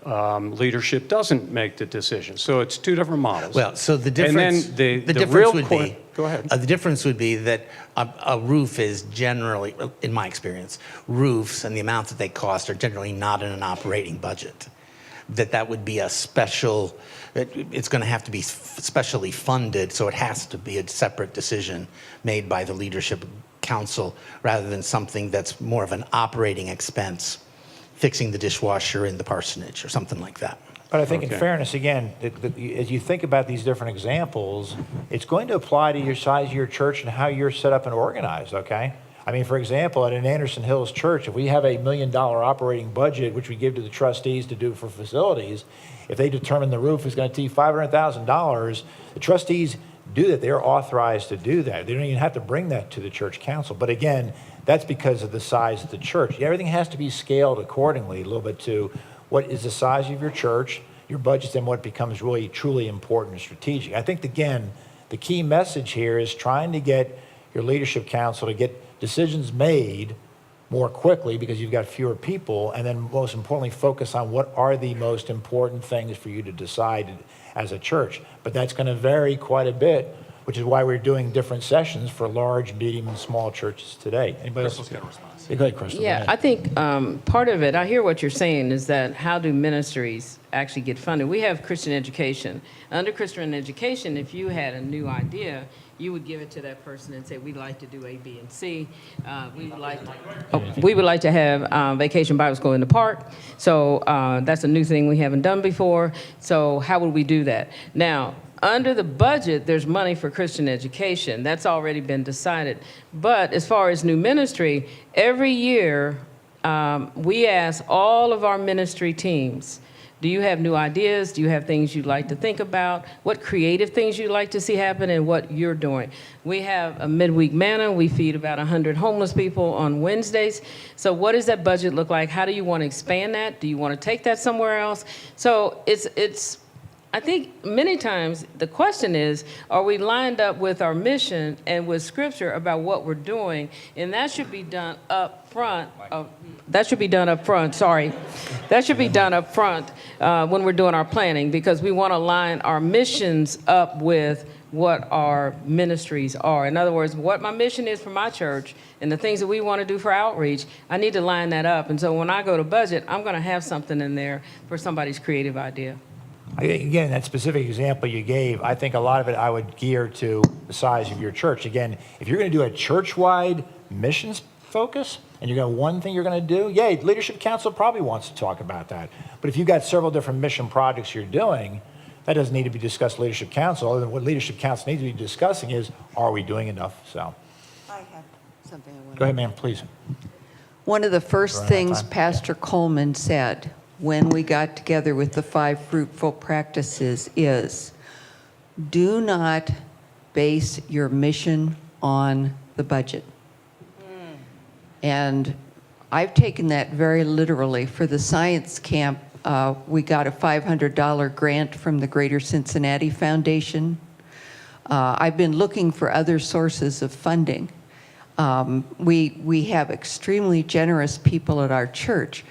leadership doesn't make the decision. So it's 2 different models. Well, so the difference, and then the difference would real be, go ahead. The difference would be that a roof is generally, in my experience, roofs and the amount that they cost are generally not in an operating budget. That would be a special, it's going to have to be specially funded, so it has to be a separate decision made by the leadership council rather than something that's more of an operating expense, fixing the dishwasher in the parsonage or something like that. But I think Okay. in fairness, again, as you think about these different examples, it's going to apply to your size of your church and how you're set up and organized, okay? I mean, for example, at an Anderson Hills church, if we have $1 million operating budget, which we give to the trustees to do for facilities, if they determine the roof is going to be $500,000, the trustees do that. They're authorized to do that. They don't even have to bring that to the church council. But again, that's because of the size of the church. Everything has to be scaled accordingly a little bit to what is the size of your church, your budget's then what becomes really truly important and strategic. I think, again, the key message here is trying to get your leadership council to get decisions made more quickly because you've got fewer people, and then most importantly, focus on what are the most important things for you to decide as a church. But that's going to vary quite a bit, which is why we're doing different sessions for large, medium, and small churches today. Anybody else? Got a response? Yeah, go ahead, Crystal. Yeah, I think part of it, I hear what you're saying, is that how do ministries actually get funded? We have Christian education. Under Christian education, if you had a new idea, you would give it to that person and say, we'd like to do A, B, and C. We would like to have vacation Bible school in the park. So that's a new thing we haven't done before. So how would we do that? Now, under the budget, there's money for Christian education. That's already been decided. But as far as new ministry, every year we ask all of our ministry teams, do you have new ideas? Do you have things you'd like to think about? What creative things you'd like to see happen and what you're doing? We have a midweek manna. We feed about 100 homeless people on Wednesdays. So what does that budget look like? How do you want to expand that? Do you want to take that somewhere else? So it's I think many times the question is, are we lined up with our mission and with Scripture about what we're doing? And that should be done up front. That should be done up front, sorry. That should be done up front when we're doing our planning, because we want to line our missions up with what our ministries are. In other words, what my mission is for my church and the things that we want to do for outreach, I need to line that up. And so when I go to budget, I'm going to have something in there for somebody's creative idea. Again, that specific example you gave, I think a lot of it I would gear to the size of your church. Again, if you're going to do a church-wide missions focus, and you're going to one thing you're going to do, yay, Leadership Council probably wants to talk about that. But if you've got several different mission projects you're doing, that doesn't need to be discussed Leadership Council. Other than what Leadership Council needs to be discussing is, are we doing enough? So, I have something I want to. go ahead, ma'am, please. One of the first Running out of things time. Pastor Coleman said when we got together with the 5 fruitful practices is, do not base your mission on the budget. And I've taken that very literally. For the science camp, we got a $500 grant from the Greater Cincinnati Foundation. I've been looking for other sources of funding. We have extremely generous people at our church,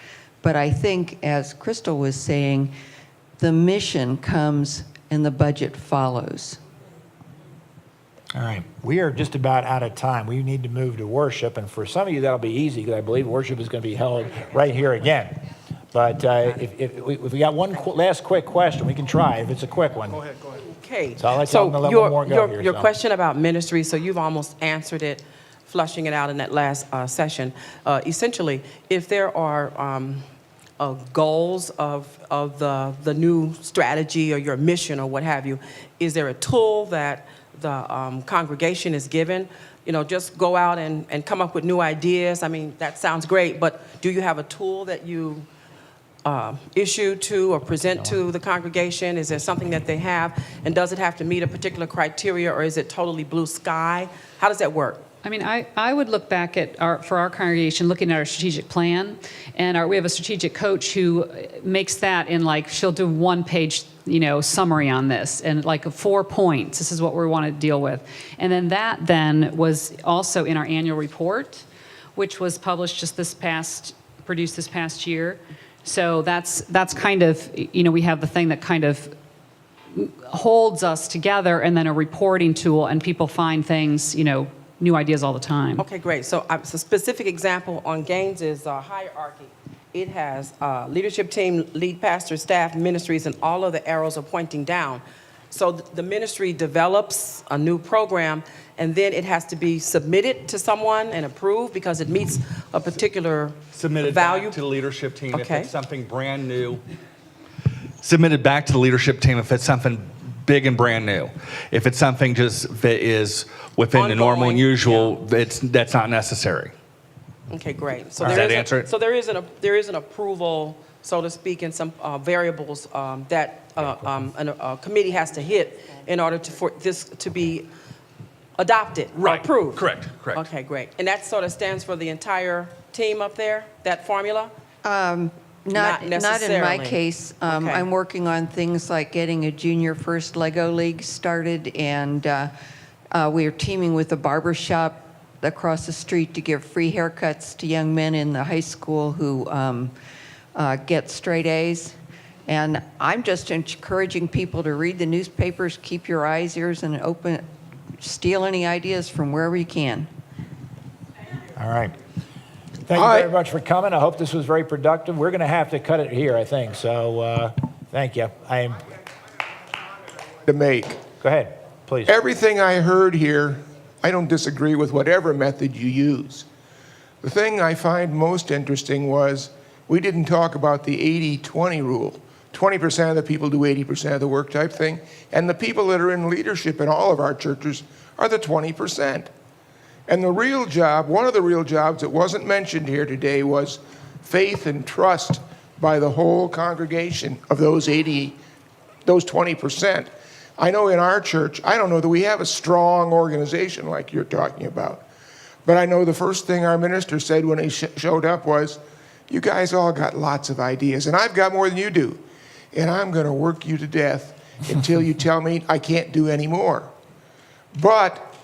but I think, as Crystal was saying, the mission comes and the budget follows. All right, we are just about out of time. We need to move to worship, and for some of you that'll be easy because I believe worship is going to be held right here again. But if we got one last quick question, we can try if it's a quick one. Go ahead. Okay. So I'll let y'all let one more go here. Your question about ministry, so you've almost answered it, flushing it out in that last session. Essentially, if there are goals of the new strategy or your mission or what have you, is there a tool that the congregation is given? You know, just go out and come up with new ideas. I mean, that sounds great, but do you have a tool that you issue to or present to the congregation? Is there something that they have? And does it have to meet a particular criteria, or is it totally blue sky? How does that work? I mean, I would look back at for our congregation, looking at our strategic plan, and we have a strategic coach who makes that in she'll do 1-page, summary on this and 4 points. This is what we want to deal with. And then that was also in our annual report, which was published produced this past year. So that's kind of, we have the thing that kind of holds us together, and then a reporting tool, and people find things, new ideas all the time. Okay, great. So a specific example on Gaines is hierarchy. It has leadership team, lead pastor, staff, ministries, and all of the arrows are pointing down. So the ministry develops a new program, and then it has to be submitted to someone and approved because it meets a particular Submitted value. back to the leadership team if Okay. it's something brand new. Submitted back to the leadership team if it's something big and brand new. If it's something just that is within the normal and Ongoing, usual, that's not necessary. Okay, great. So Does there that is answer it? So there is an approval, so to speak, and some variables that a committee has to hit in order for this to be adopted, or approved. Correct. Okay, great. And that sort of stands for the entire team up there, that formula? Not in my necessarily. case. Okay. I'm working on things like getting a junior first Lego League started, and we are teaming with a barber shop across the street to give free haircuts to young men in the high school who get straight A's. And I'm just encouraging people to read the newspapers, keep your eyes, ears, and open, steal any ideas from wherever you can. All right. Thank you very much for coming. I hope this was very productive. We're going to have to cut it here, I think. So thank you. To make. Go ahead, please. Everything I heard here, I don't disagree with whatever method you use. The thing I find most interesting was we didn't talk about the 80-20 rule. 20% of the people do 80% of the work type thing, and the people that are in leadership in all of our churches are the 20%. And the real job, one of the real jobs that wasn't mentioned here today was faith and trust by the whole congregation of those 20%. I know in our church, I don't know that we have a strong organization like you're talking about. But I know the first thing our minister said when he showed up was, you guys all got lots of ideas, and I've got more than you do. And I'm going to work you to death until you tell me I can't do any more. But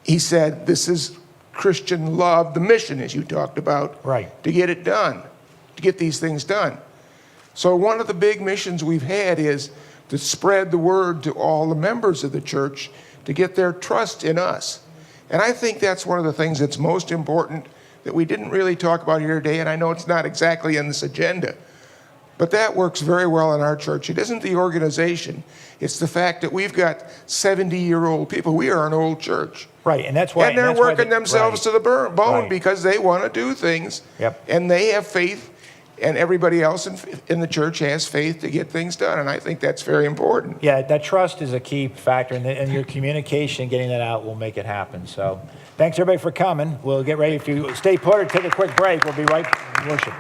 he said, this is Christian love, the mission, as you talked about, right, to get it done, to get these things done. So one of the big missions we've had is to spread the word to all the members of the church to get their trust in us. And I think that's one of the things that's most important that we didn't really talk about here today, and I know it's not exactly in this agenda. But that works very well in our church. It isn't the organization. It's the fact that we've got 70-year-old people. We are an old church. Right, and that's why. And they're working themselves to the bone Right. because they want to do things. Yep. And they have faith, and everybody else in the church has faith to get things done. And I think that's very important. Yeah, that trust is a key factor, and your communication, getting that out, will make it happen. So thanks, everybody, for coming. We'll get ready. If you stay put or take a quick break, we'll be right in worship.